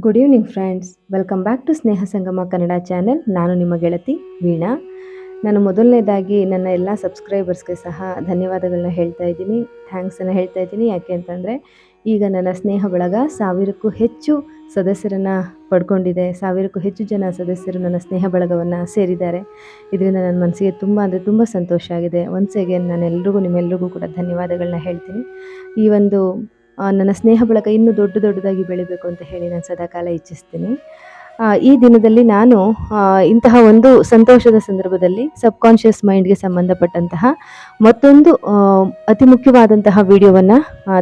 Good evening friends, welcome back to Sneha Sangama Kannada channel. ನಾನು ನಿಮ್ಮ ಗೆಳತಿ ವೀಣಾ. ನಾನು ಮೊದಲನೇದಾಗಿ ನನ್ನ ಎಲ್ಲ ಸಬ್ಸ್ಕ್ರೈಬರ್ಸ್ಗೆ ಸಹ ಧನ್ಯವಾದಗಳನ್ನ ಹೇಳ್ತಾ ಇದ್ದೀನಿ, ಥ್ಯಾಂಕ್ಸನ್ನು ಹೇಳ್ತಾ ಇದ್ದೀನಿ. ಯಾಕೆ ಅಂತಂದರೆ ಈಗ ನನ್ನ ಸ್ನೇಹ ಬಳಗ 1000ಕ್ಕೂ ಹೆಚ್ಚು ಸದಸ್ಯರನ್ನು ಪಡ್ಕೊಂಡಿದೆ. 1000ಕ್ಕೂ ಹೆಚ್ಚು ಜನ ಸದಸ್ಯರು ನನ್ನ ಸ್ನೇಹ ಬಳಗವನ್ನು ಸೇರಿದ್ದಾರೆ. ಇದರಿಂದ ನನ್ನ ಮನಸ್ಸಿಗೆ ತುಂಬ ಸಂತೋಷ ಆಗಿದೆ. ಒನ್ಸ್ ಅಗೇನ್ ನಿಮ್ಮೆಲ್ಲರಿಗೂ ಕೂಡ ಧನ್ಯವಾದಗಳನ್ನ ಹೇಳ್ತೀನಿ. ಈ ಒಂದು ನನ್ನ ಸ್ನೇಹ ಬಳಗ ಇನ್ನೂ ದೊಡ್ಡದಾಗಿ ಬೆಳಿಬೇಕು ಅಂತ ಹೇಳಿ ನಾನು ಸದಾಕಾಲ ಇಚ್ಛಿಸ್ತೀನಿ. ಈ ದಿನದಲ್ಲಿ ನಾನು ಇಂತಹ ಒಂದು ಸಂತೋಷದ ಸಂದರ್ಭದಲ್ಲಿ ಸಬ್ಕಾನ್ಷಿಯಸ್ ಮೈಂಡ್ಗೆ ಸಂಬಂಧಪಟ್ಟಂತಹ ಮತ್ತೊಂದು ಅತಿ ಮುಖ್ಯವಾದಂತಹ ವಿಡಿಯೋವನ್ನು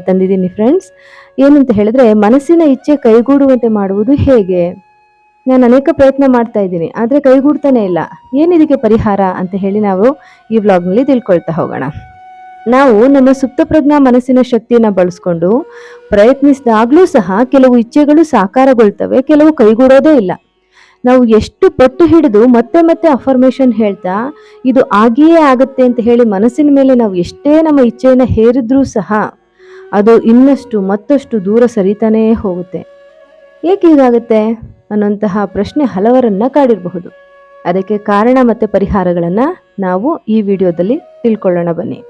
ತಂದಿದ್ದೀನಿ ಫ್ರೆಂಡ್ಸ್. ಏನಂತ ಹೇಳಿದ್ರೆ, ಮನಸ್ಸಿನ ಇಚ್ಛೆ ಕೈಗೂಡುವಂತೆ ಮಾಡುವುದು ಹೇಗೆ? ನಾನು ಅನೇಕ ಪ್ರಯತ್ನ ಮಾಡ್ತಾ ಇದ್ದೀನಿ, ಆದರೆ ಕೈಗೂಡ್ತಾನೆ ಇಲ್ಲ. ಏನಿದಕ್ಕೆ ಪರಿಹಾರ ಅಂತ ಹೇಳಿ ನಾವು ಈ ವ್ಲಾಗ್ನಲ್ಲಿ ತಿಳ್ಕೊಳ್ತಾ ಹೋಗೋಣ. ನಾವು ನಮ್ಮ ಸುಪ್ತಪ್ರಜ್ಞಾ ಮನಸ್ಸಿನ ಶಕ್ತಿಯನ್ನು ಬಳಸ್ಕೊಂಡು ಪ್ರಯತ್ನಿಸಿದಾಗ್ಲೂ ಸಹ ಕೆಲವು ಇಚ್ಛೆಗಳು ಸಾಕಾರಗೊಳ್ತವೆ, ಕೆಲವು ಕೈಗೂಡೋದೇ ಇಲ್ಲ. ನಾವು ಎಷ್ಟು ಪಟ್ಟು ಹಿಡಿದು ಮತ್ತೆ ಅಫರ್ಮೇಷನ್ ಹೇಳ್ತಾ ಇದು ಆಗಿಯೇ ಆಗುತ್ತೆ ಅಂತ ಹೇಳಿ ಮನಸ್ಸಿನ ಮೇಲೆ ನಾವು ಎಷ್ಟೇ ನಮ್ಮ ಇಚ್ಛೆಯನ್ನು ಹೇರಿದ್ರೂ ಸಹ ಅದು ಮತ್ತಷ್ಟು ದೂರ ಸರಿತಾನೇ ಹೋಗುತ್ತೆ. ಏಕೆ ಹೀಗಾಗುತ್ತೆ ಅನ್ನೋಂತಹ ಪ್ರಶ್ನೆ ಹಲವರನ್ನ ಕಾಡಿರಬಹುದು. ಅದಕ್ಕೆ ಕಾರಣ ಮತ್ತು ಪರಿಹಾರಗಳನ್ನು ನಾವು ಈ ವಿಡಿಯೋದಲ್ಲಿ ತಿಳ್ಕೊಳ್ಳೋಣ ಬನ್ನಿ.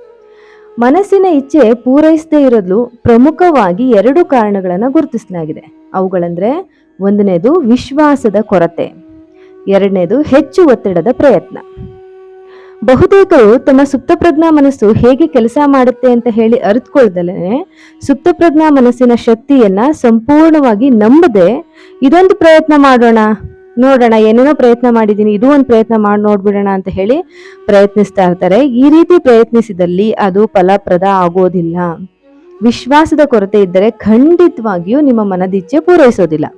ಮನಸ್ಸಿನ ಇಚ್ಛೆ ಪೂರೈಸದೇ ಇರಲು ಪ್ರಮುಖವಾಗಿ 2 ಕಾರಣಗಳನ್ನು ಗುರುತಿಸಲಾಗಿದೆ. ಅವುಗಳಂದ್ರೆ, 1ನೇದು ವಿಶ್ವಾಸದ ಕೊರತೆ, 2ನೇದು ಹೆಚ್ಚು ಒತ್ತಡದ ಪ್ರಯತ್ನ. ಬಹುತೇಕರು ತಮ್ಮ ಸುಪ್ತಪ್ರಜ್ಞಾ ಮನಸ್ಸು ಹೇಗೆ ಕೆಲಸ ಮಾಡುತ್ತೆ ಅಂತ ಹೇಳಿ ಅರಿತುಕೊಳ್ಳದಲೇ ಸುಪ್ತಪ್ರಜ್ಞಾ ಮನಸ್ಸಿನ ಶಕ್ತಿಯನ್ನ ಸಂಪೂರ್ಣವಾಗಿ ನಂಬದೆ ಇದೊಂದು ಪ್ರಯತ್ನ ಮಾಡೋಣ, ನೋಡೋಣ, ಏನೇನೋ ಪ್ರಯತ್ನ ಮಾಡಿದ್ದೀನಿ, ಇದು ಒಂದು ಪ್ರಯತ್ನ ಮಾಡಿ ನೋಡ್ಬಿಡೋಣ ಅಂತ ಹೇಳಿ ಪ್ರಯತ್ನಿಸ್ತಾ ಇರ್ತಾರೆ. ಈ ರೀತಿ ಪ್ರಯತ್ನಿಸಿದಲ್ಲಿ ಅದು ಫಲಪ್ರದ ಆಗೋದಿಲ್ಲ. ವಿಶ್ವಾಸದ ಕೊರತೆ ಇದ್ದರೆ ಖಂಡಿತವಾಗಿಯೂ ನಿಮ್ಮ ಮನದಿಚ್ಛೆ ಪೂರೈಸೋದಿಲ್ಲ.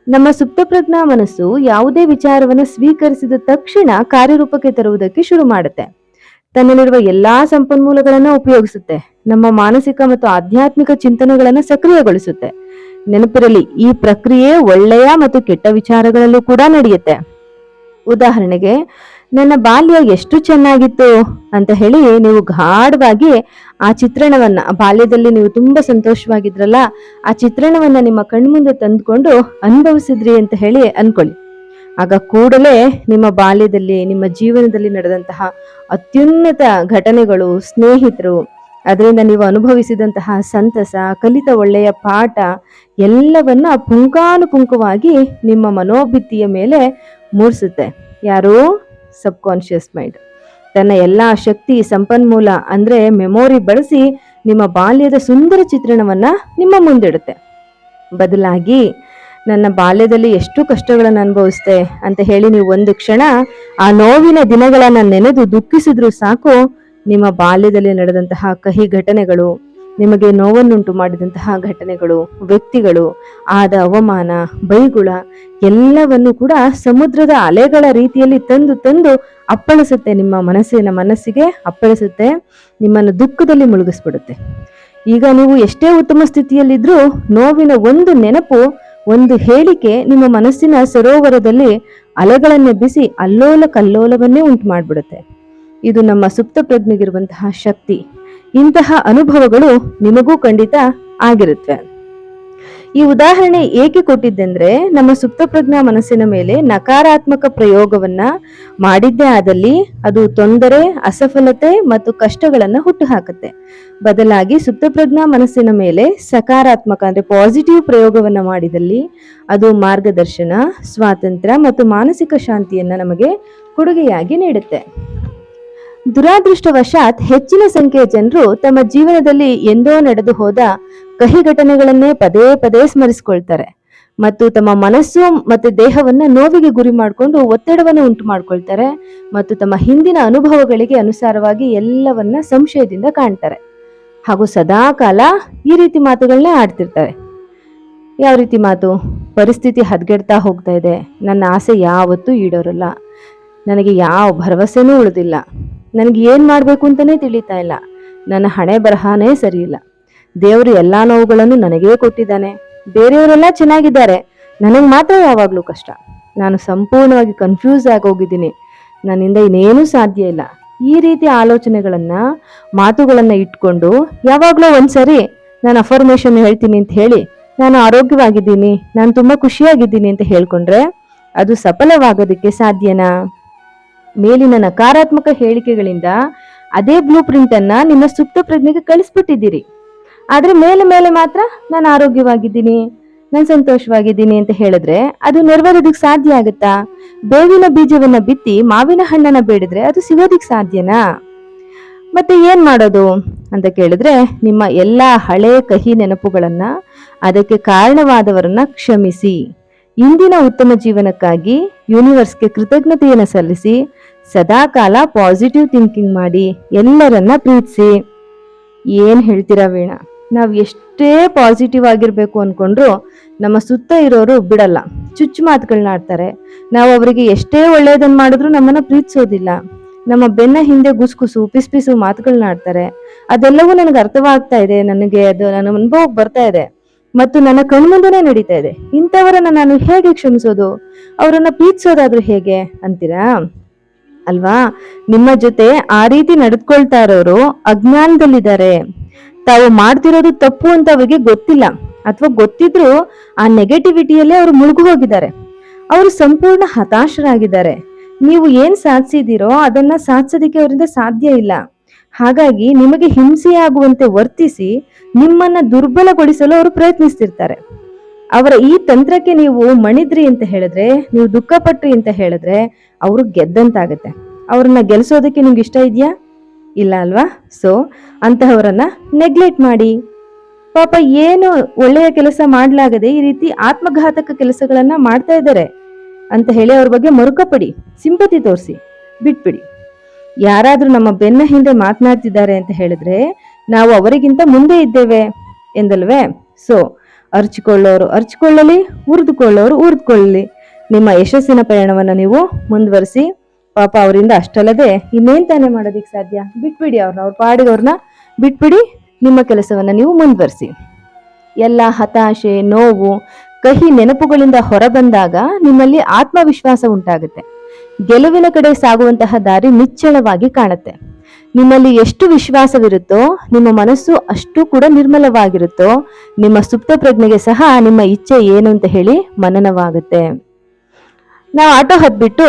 ನಮ್ಮ ಸುಪ್ತಪ್ರಜ್ಞಾ ಮನಸ್ಸು ಯಾವುದೇ ವಿಚಾರವನ್ನು ಸ್ವೀಕರಿಸಿದ ತಕ್ಷಣ ಕಾರ್ಯರೂಪಕ್ಕೆ ತರುವುದಕ್ಕೆ ಶುರು ಮಾಡುತ್ತೆ. ತನ್ನಲ್ಲಿರುವ ಎಲ್ಲಾ ಸಂಪನ್ಮೂಲಗಳನ್ನು ಉಪಯೋಗಿಸುತ್ತೆ. ನಮ್ಮ ಮಾನಸಿಕ ಮತ್ತು ಆಧ್ಯಾತ್ಮಿಕ ಚಿಂತನೆಗಳನ್ನು ಸಕ್ರಿಯಗೊಳಿಸುತ್ತೆ. ನೆನಪಿರಲಿ, ಈ ಪ್ರಕ್ರಿಯೆ ಒಳ್ಳೆಯ ಮತ್ತು ಕೆಟ್ಟ ವಿಚಾರಗಳಲ್ಲೂ ಕೂಡ ನಡೆಯುತ್ತೆ. ಉದಾಹರಣೆಗೆ, ನನ್ನ ಬಾಲ್ಯ ಎಷ್ಟು ಚೆನ್ನಾಗಿತ್ತು ಅಂತ ಹೇಳಿ ನೀವು ಗಾಢವಾಗಿ ಆ ಚಿತ್ರಣವನ್ನ, ಬಾಲ್ಯದಲ್ಲಿ ನೀವು ತುಂಬಾ ಸಂತೋಷವಾಗಿದ್ರಲ್ಲ, ಆ ಚಿತ್ರಣವನ್ನ ನಿಮ್ಮ ಕಣ್ಮುಂದೆ ತಂದುಕೊಂಡು ಅನುಭವಿಸಿದ್ರಿ ಅಂತ ಹೇಳಿ ಅನ್ಕೊಳ್ಳಿ. ಆಗ ಕೂಡಲೇ ನಿಮ್ಮ ಬಾಲ್ಯದಲ್ಲಿ, ನಿಮ್ಮ ಜೀವನದಲ್ಲಿ ನಡೆದಂತಹ ಅತ್ಯುನ್ನತ ಘಟನೆಗಳು, ಸ್ನೇಹಿತರು, ಅದರಿಂದ ನೀವು ಅನುಭವಿಸಿದಂತಹ ಸಂತಸ, ಕಲಿತ ಒಳ್ಳೆಯ ಪಾಠ ಎಲ್ಲವನ್ನ ಪುಂಖಾನುಪುಂಖವಾಗಿ ನಿಮ್ಮ ಮನೋಭಿತ್ತಿಯ ಮೇಲೆ ಮೂಡಿಸುತ್ತೆ. ಯಾರು? ಸಬ್ಕಾನ್ಷಿಯಸ್ ಮೈಂಡ್ ತನ್ನ ಎಲ್ಲಾ ಶಕ್ತಿ, ಸಂಪನ್ಮೂಲ ಅಂದ್ರೆ ಮೆಮೊರಿ ಬಳಸಿ ನಿಮ್ಮ ಬಾಲ್ಯದ ಸುಂದರ ಚಿತ್ರಣವನ್ನ ನಿಮ್ಮ ಮುಂದಿಡುತ್ತೆ. ಬದಲಾಗಿ, ನನ್ನ ಬಾಲ್ಯದಲ್ಲಿ ಎಷ್ಟು ಕಷ್ಟಗಳನ್ನು ಅನುಭವಿಸ್ದೆ ಅಂತ ಹೇಳಿ ನೀವು ಒಂದು ಕ್ಷಣ ಆ ನೋವಿನ ದಿನಗಳನ್ನ ನೆನೆದು ದುಃಖಿಸಿದ್ರು ಸಾಕು, ನಿಮ್ಮ ಬಾಲ್ಯದಲ್ಲಿ ನಡೆದಂತಹ ಕಹಿ ಘಟನೆಗಳು, ನಿಮಗೆ ನೋವನ್ನುಂಟು ಮಾಡಿದಂತಹ ಘಟನೆಗಳು, ವ್ಯಕ್ತಿಗಳು, ಆದ ಅವಮಾನ, ಬೈಗುಳ ಎಲ್ಲವನ್ನು ಕೂಡ ಸಮುದ್ರದ ಅಲೆಗಳ ರೀತಿಯಲ್ಲಿ ತಂದು ಅಪ್ಪಳಿಸುತ್ತೆ. ನಿಮ್ಮ ಮನಸ್ಸಿಗೆ ಅಪ್ಪಳಿಸುತ್ತೆ, ನಿಮ್ಮನ್ನು ದುಃಖದಲ್ಲಿ ಮುಳುಗಿಸ್ಬಿಡುತ್ತೆ. ಈಗ ನೀವು ಎಷ್ಟೇ ಉತ್ತಮ ಸ್ಥಿತಿಯಲ್ಲಿದ್ರೂ ನೋವಿನ ಒಂದು ನೆನಪು, ಒಂದು ಹೇಳಿಕೆ ನಿಮ್ಮ ಮನಸ್ಸಿನ ಸರೋವರದಲ್ಲಿ ಅಲೆಗಳನ್ನೆಬ್ಬಿಸಿ ಅಲ್ಲೋಲ ಕಲ್ಲೋಲವನ್ನೇ ಉಂಟು ಮಾಡಿಬಿಡುತ್ತೆ. ಇದು ನಮ್ಮ ಸುಪ್ತ ಪ್ರಜ್ಞೆಗಿರುವಂತಹ ಶಕ್ತಿ. ಇಂತಹ ಅನುಭವಗಳು ನಿಮಗೂ ಖಂಡಿತ ಆಗಿರುತ್ತವೆ. ಈ ಉದಾಹರಣೆ ಏಕೆ ಕೊಟ್ಟಿದ್ದೆಂದ್ರೆ, ನಮ್ಮ ಸುಪ್ತಪ್ರಜ್ಞಾ ಮನಸ್ಸಿನ ಮೇಲೆ ನಕಾರಾತ್ಮಕ ಪ್ರಯೋಗವನ್ನ ಮಾಡಿದ್ದೇ ಆದಲ್ಲಿ ಅದು ತೊಂದರೆ, ಅಸಫಲತೆ ಮತ್ತು ಕಷ್ಟಗಳನ್ನ ಹುಟ್ಟುಹಾಕುತ್ತೆ. ಬದಲಾಗಿ ಸುಪ್ತಪ್ರಜ್ಞಾ ಮನಸ್ಸಿನ ಮೇಲೆ ಸಕಾರಾತ್ಮಕ ಅಂದ್ರೆ ಪಾಸಿಟಿವ್ ಪ್ರಯೋಗವನ್ನ ಮಾಡಿದಲ್ಲಿ ಅದು ಮಾರ್ಗದರ್ಶನ, ಸ್ವಾತಂತ್ರ್ಯ ಮತ್ತು ಮಾನಸಿಕ ಶಾಂತಿಯನ್ನ ನಮಗೆ ಕೊಡುಗೆಯಾಗಿ ನೀಡುತ್ತೆ. ದುರಾದೃಷ್ಟವಶಾತ್ ಹೆಚ್ಚಿನ ಸಂಖ್ಯೆಯ ಜನರು ತಮ್ಮ ಜೀವನದಲ್ಲಿ ಎಂದೋ ನಡೆದು ಹೋದ ಕಹಿ ಘಟನೆಗಳನ್ನೇ ಪದೇ ಸ್ಮರಿಸಿಕೊಳ್ತಾರೆ ಮತ್ತು ತಮ್ಮ ಮನಸ್ಸು ಮತ್ತು ದೇಹವನ್ನ ನೋವಿಗೆ ಗುರಿ ಮಾಡಿಕೊಂಡು ಒತ್ತಡವನ್ನು ಉಂಟು ಮಾಡ್ಕೊಳ್ತಾರೆ ಮತ್ತು ತಮ್ಮ ಹಿಂದಿನ ಅನುಭವಗಳಿಗೆ ಅನುಸಾರವಾಗಿ ಎಲ್ಲವನ್ನ ಸಂಶಯದಿಂದ ಕಾಣ್ತಾರೆ ಹಾಗೂ ಸದಾ ಕಾಲ ಈ ರೀತಿ ಮಾತುಗಳನ್ನೇ ಆಡ್ತಿರ್ತಾರೆ. ಯಾವ ರೀತಿ ಮಾತು? ಪರಿಸ್ಥಿತಿ ಹದಗೆಡ್ತಾ ಹೋಗ್ತಾ ಇದೆ, ನನ್ನ ಆಸೆ ಯಾವತ್ತೂ ಈಡೇರಲ್ಲ, ನನಗೆ ಯಾವ ಭರವಸೆನೂ ಉಳಿದಿಲ್ಲ, ನನಗೆ ಏನ್ ಮಾಡ್ಬೇಕು ಅಂತಾನೆ ತಿಳಿತಾ ಇಲ್ಲ, ನನ್ನ ಹಣೆ ಬರಹನೇ ಸರಿ ಇಲ್ಲ, ದೇವರು ಎಲ್ಲಾ ನೋವುಗಳನ್ನು ನನಗೇ ಕೊಟ್ಟಿದ್ದಾನೆ, ಬೇರೆಯವರೆಲ್ಲ ಚೆನ್ನಾಗಿದ್ದಾರೆ, ನನಗೆ ಮಾತ್ರ ಯಾವಾಗ್ಲೂ ಕಷ್ಟ, ನಾನು ಸಂಪೂರ್ಣವಾಗಿ ಕನ್ಫ್ಯೂಸ್ ಆಗೋಗಿದ್ದೀನಿ, ನನ್ನಿಂದ ಇನ್ನೇನೂ ಸಾಧ್ಯ ಇಲ್ಲ. ಈ ರೀತಿ ಆಲೋಚನೆಗಳನ್ನ, ಮಾತುಗಳನ್ನ ಇಟ್ಕೊಂಡು ಯಾವಾಗ್ಲೂ ಒಂದ್ಸರಿ ನಾನು ಅಫರ್ಮೇಷನ್ ಹೇಳ್ತೀನಿ ಅಂತ ಹೇಳಿ ನಾನು ಆರೋಗ್ಯವಾಗಿದ್ದೀನಿ, ನಾನು ತುಂಬಾ ಖುಷಿಯಾಗಿದ್ದೀನಿ ಅಂತ ಹೇಳ್ಕೊಂಡ್ರೆ ಅದು ಸಫಲವಾಗೋದಕ್ಕೆ ಸಾಧ್ಯನಾ? ಮೇಲಿನ ನಕಾರಾತ್ಮಕ ಹೇಳಿಕೆಗಳಿಂದ ಅದೇ ಬ್ಲೂ ಪ್ರಿಂಟ್ ಅನ್ನ ನಿಮ್ಮ ಸುಪ್ತ ಪ್ರಜ್ಞೆಗೆ ಕಳಿಸ್ಬಿಟ್ಟಿದ್ದೀರಿ. ಆದ್ರೆ ಮೇಲೆ ಮೇಲೆ ಮಾತ್ರ ನಾನು ಆರೋಗ್ಯವಾಗಿದ್ದೀನಿ, ನಾನು ಸಂತೋಷವಾಗಿದ್ದೀನಿ ಅಂತ ಹೇಳಿದ್ರೆ ಅದು ನೆರವೇರೋದಕ್ಕೆ ಸಾಧ್ಯ ಆಗುತ್ತಾ? ಬೇವಿನ ಬೀಜವನ್ನ ಬಿತ್ತಿ ಮಾವಿನ ಹಣ್ಣನ್ನ ಬೇಡಿದ್ರೆ ಅದು ಸಿಗೋದಿಕ್ ಸಾಧ್ಯನಾ? ಮತ್ತೆ ಏನ್ ಮಾಡೋದು ಅಂತ ಕೇಳಿದ್ರೆ, ನಿಮ್ಮ ಎಲ್ಲಾ ಹಳೆ ಕಹಿ ನೆನಪುಗಳನ್ನ, ಅದಕ್ಕೆ ಕಾರಣವಾದವರನ್ನ ಕ್ಷಮಿಸಿ, ಇಂದಿನ ಉತ್ತಮ ಜೀವನಕ್ಕಾಗಿ ಯೂನಿವರ್ಸ್ಗೆ ಕೃತಜ್ಞತೆಯನ್ನು ಸಲ್ಲಿಸಿ, ಸದಾಕಾಲ ಪಾಸಿಟಿವ್ ಥಿಂಕಿಂಗ್ ಮಾಡಿ, ಎಲ್ಲರನ್ನ ಪ್ರೀತಿಸಿ. ಏನ್ ಹೇಳ್ತೀರಾ ವೀಣಾ? ನಾವು ಎಷ್ಟೇ ಪಾಸಿಟಿವ್ ಆಗಿರ್ಬೇಕು ಅನ್ಕೊಂಡ್ರು ನಮ್ಮ ಸುತ್ತ ಇರೋರು ಬಿಡಲ್ಲ, ಚುಚ್ಚು ಮಾತುಗಳನ್ನ ಆಡ್ತಾರೆ. ನಾವು ಅವರಿಗೆ ಎಷ್ಟೇ ಒಳ್ಳೆಯದನ್ನ ಮಾಡಿದ್ರು ನಮ್ಮನ್ನ ಪ್ರೀತಿಸೋದಿಲ್ಲ. ನಮ್ಮ ಬೆನ್ನ ಹಿಂದೆ ಗುಸುಗುಸು ಪಿಸು ಮಾತುಗಳನ್ನ ಆಡ್ತಾರೆ. ಅದೆಲ್ಲವೂ ನನಗೆ ಅರ್ಥವಾಗ್ತಾ ಇದೆ, ನನಗೆ ಅದು ನನ್ನ ಅನುಭವಕ್ಕೆ ಬರ್ತಾ ಇದೆ ಮತ್ತು ನನ್ನ ಕಣ್ಮುಂದೆನೇ ನಡೀತಾ ಇದೆ. ಇಂಥವರನ್ನ ನಾನು ಹೇಗೆ ಕ್ಷಮಿಸೋದು? ಅವರನ್ನ ಪ್ರೀತಿಸೋದಾದ್ರೂ ಹೇಗೆ ಅಂತೀರಾ ಅಲ್ವಾ? ನಿಮ್ಮ ಜೊತೆ ಆ ರೀತಿ ನಡೆದುಕೊಳ್ತಾ ಇರೋರು ಅಜ್ಞಾನದಲ್ಲಿದ್ದಾರೆ. ತಾವು ಮಾಡ್ತಿರೋದು ತಪ್ಪು ಅಂತ ಅವರಿಗೆ ಗೊತ್ತಿಲ್ಲ, ಅಥವಾ ಗೊತ್ತಿದ್ರು ಆ ನೆಗೆಟಿವಿಟಿಯಲ್ಲೇ ಅವರು ಮುಳುಗು ಹೋಗಿದ್ದಾರೆ. ಅವರು ಸಂಪೂರ್ಣ ಹತಾಶರಾಗಿದ್ದಾರೆ. ನೀವು ಏನ್ ಸಾಧಿಸಿದಿರೋ ಅದನ್ನ ಸಾಧಿಸೋದಕ್ಕೆ ಅವರಿಂದ ಸಾಧ್ಯ ಇಲ್ಲ. ಹಾಗಾಗಿ ನಿಮಗೆ ಹಿಂಸೆಯಾಗುವಂತೆ ವರ್ತಿಸಿ ನಿಮ್ಮನ್ನ ದುರ್ಬಲಗೊಳಿಸಲು ಅವರು ಪ್ರಯತ್ನಿಸ್ತಿರ್ತಾರೆ. ಅವರ ಈ ತಂತ್ರಕ್ಕೆ ನೀವು ಮಣಿದ್ರಿ ಅಂತ ಹೇಳಿದ್ರೆ, ನೀವು ದುಃಖಪಟ್ರಿ ಅಂತ ಹೇಳಿದ್ರೆ ಅವರು ಗೆದ್ದಂತಾಗತ್ತೆ. ಅವ್ರನ್ನ ಗೆಲ್ಸೋದಕ್ಕೆ ನಿಮ್ಗೆ ಇಷ್ಟ ಇದೆಯಾ? ಇಲ್ಲ ಅಲ್ವಾ? ಸೊ ಅಂತಹವರನ್ನ ನೆಗ್ಲೆಕ್ಟ್ ಮಾಡಿ. ಪಾಪ ಏನು ಒಳ್ಳೆಯ ಕೆಲಸ ಮಾಡ್ಲಾಗದೆ ಈ ರೀತಿ ಆತ್ಮಘಾತಕ ಕೆಲಸಗಳನ್ನ ಮಾಡ್ತಾ ಇದ್ದಾರೆ ಅಂತ ಹೇಳಿ ಅವ್ರ ಬಗ್ಗೆ ಮರುಕಪಡಿ, ಸಿಂಪತಿ ತೋರಿಸಿ, ಬಿಟ್ಬಿಡಿ. ಯಾರಾದ್ರೂ ನಮ್ಮ ಬೆನ್ನ ಹಿಂದೆ ಮಾತನಾಡ್ತಿದ್ದಾರೆ ಅಂತ ಹೇಳಿದ್ರೆ ನಾವು ಅವರಿಗಿಂತ ಮುಂದೆ ಇದ್ದೇವೆ ಎಂದಲ್ವೇ? ಸೊ ಅರ್ಚಿಕೊಳ್ಳೋರು ಅರ್ಚಿಕೊಳ್ಳಲಿ, ಉರಿದುಕೊಳ್ಳೋರು ಉರಿದುಕೊಳ್ಳಲಿ. ನಿಮ್ಮ ಯಶಸ್ಸಿನ ಪ್ರಯಾಣವನ್ನ ನೀವು ಮುಂದುವರಿಸಿ. ಪಾಪ ಅವರಿಂದ ಅಷ್ಟಲ್ಲದೆ ಇನ್ನೇನ್ ತಾನೇ ಮಾಡೋದಿಕ್ ಸಾಧ್ಯ? ಬಿಟ್ಬಿಡಿ ಅವ್ರನ್ನ, ಅವ್ರ ಪಾಡಿಗೆ ಅವ್ರನ್ನ ಬಿಟ್ಬಿಡಿ. ನಿಮ್ಮ ಕೆಲಸವನ್ನ ನೀವು ಮುಂದುವರಿಸಿ. ಎಲ್ಲ ಹತಾಶೆ, ನೋವು, ಕಹಿ ನೆನಪುಗಳಿಂದ ಹೊರಬಂದಾಗ ನಿಮ್ಮಲ್ಲಿ ಆತ್ಮವಿಶ್ವಾಸ ಉಂಟಾಗುತ್ತೆ. ಗೆಲುವಿನ ಕಡೆ ಸಾಗುವಂತಹ ದಾರಿ ನಿಚ್ಚಳವಾಗಿ ಕಾಣುತ್ತೆ. ನಿಮ್ಮಲ್ಲಿ ಎಷ್ಟು ವಿಶ್ವಾಸವಿರುತ್ತೋ ನಿಮ್ಮ ಮನಸ್ಸು ಅಷ್ಟು ಕೂಡ ನಿರ್ಮಲವಾಗಿರುತ್ತೋ ನಿಮ್ಮ ಸುಪ್ತ ಪ್ರಜ್ಞೆಗೆ ಸಹ ನಿಮ್ಮ ಇಚ್ಛೆ ಏನು ಅಂತ ಹೇಳಿ ಮನನವಾಗುತ್ತೆ. ನಾವು ಆಟೋ ಹತ್ಬಿಟ್ಟು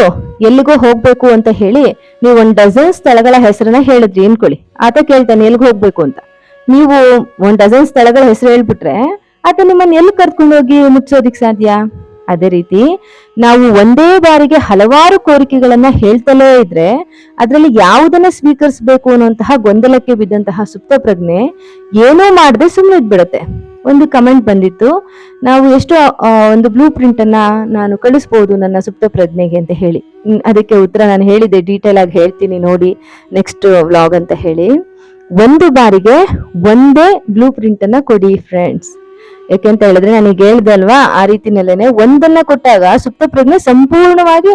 ಎಲ್ಲಿಗೋ ಹೋಗ್ಬೇಕು ಅಂತ ಹೇಳಿ ನೀವು 1 ಡಜನ್ ಸ್ಥಳಗಳ ಹೆಸರನ್ನ ಹೇಳಿದ್ರಿ ಅನ್ಕೊಳ್ಳಿ. ಆತ ಕೇಳ್ತಾನೆ ಎಲ್ಲಿಗೆ ಹೋಗ್ಬೇಕು ಅಂತ. ನೀವು 1 ಡಜನ್ ಸ್ಥಳಗಳ ಹೆಸರು ಹೇಳ್ಬಿಟ್ರೆ ಆತ ನಿಮ್ಮನ್ನ ಎಲ್ಲಿ ಕರ್ಕೊಂಡು ಹೋಗಿ ಮುಚ್ಚೋದಿಕ್ ಸಾಧ್ಯ? ಅದೇ ರೀತಿ ನಾವು ಒಂದೇ ಬಾರಿಗೆ ಹಲವಾರು ಕೋರಿಕೆಗಳನ್ನ ಹೇಳ್ತಲೇ ಇದ್ರೆ ಅದರಲ್ಲಿ ಯಾವುದನ್ನ ಸ್ವೀಕರಿಸಬೇಕು ಅನ್ನುವಂತಹ ಗೊಂದಲಕ್ಕೆ ಬಿದ್ದಂತಹ ಸುಪ್ತ ಪ್ರಜ್ಞೆ ಏನೋ ಮಾಡದೆ ಸುಮ್ಮನೆ ಇದ್ಬಿಡತ್ತೆ. ಒಂದು ಕಮೆಂಟ್ ಬಂದಿತ್ತು, ನಾವು ಎಷ್ಟು ಒಂದು ಬ್ಲೂ ಪ್ರಿಂಟ್ ಅನ್ನ ನಾನು ಕಳಿಸ್ಬೋದು ನನ್ನ ಸುಪ್ತ ಪ್ರಜ್ಞೆಗೆ ಅಂತ ಹೇಳಿ. ಅದಕ್ಕೆ ಉತ್ತರ ನಾನು ಹೇಳಿದೆ, ಡೀಟೇಲ್ ಆಗಿ ಹೇಳ್ತೀನಿ ನೋಡಿ ನೆಕ್ಸ್ಟ್ ವ್ಲಾಗ್ ಅಂತ ಹೇಳಿ. ಒಂದು ಬಾರಿಗೆ ಒಂದೇ ಬ್ಲೂ ಪ್ರಿಂಟ್ ಅನ್ನ ಕೊಡಿ ಫ್ರೆಂಡ್ಸ್. ಯಾಕೆಂತ ಹೇಳಿದ್ರೆ ನನಗೆ ಹೇಳ್ದೆ ಅಲ್ವಾ, ಆ ರೀತಿನಲ್ಲೇನೆ ಒಂದನ್ನ ಕೊಟ್ಟಾಗ ಸುಪ್ತ ಪ್ರಜ್ಞೆ ಸಂಪೂರ್ಣವಾಗಿ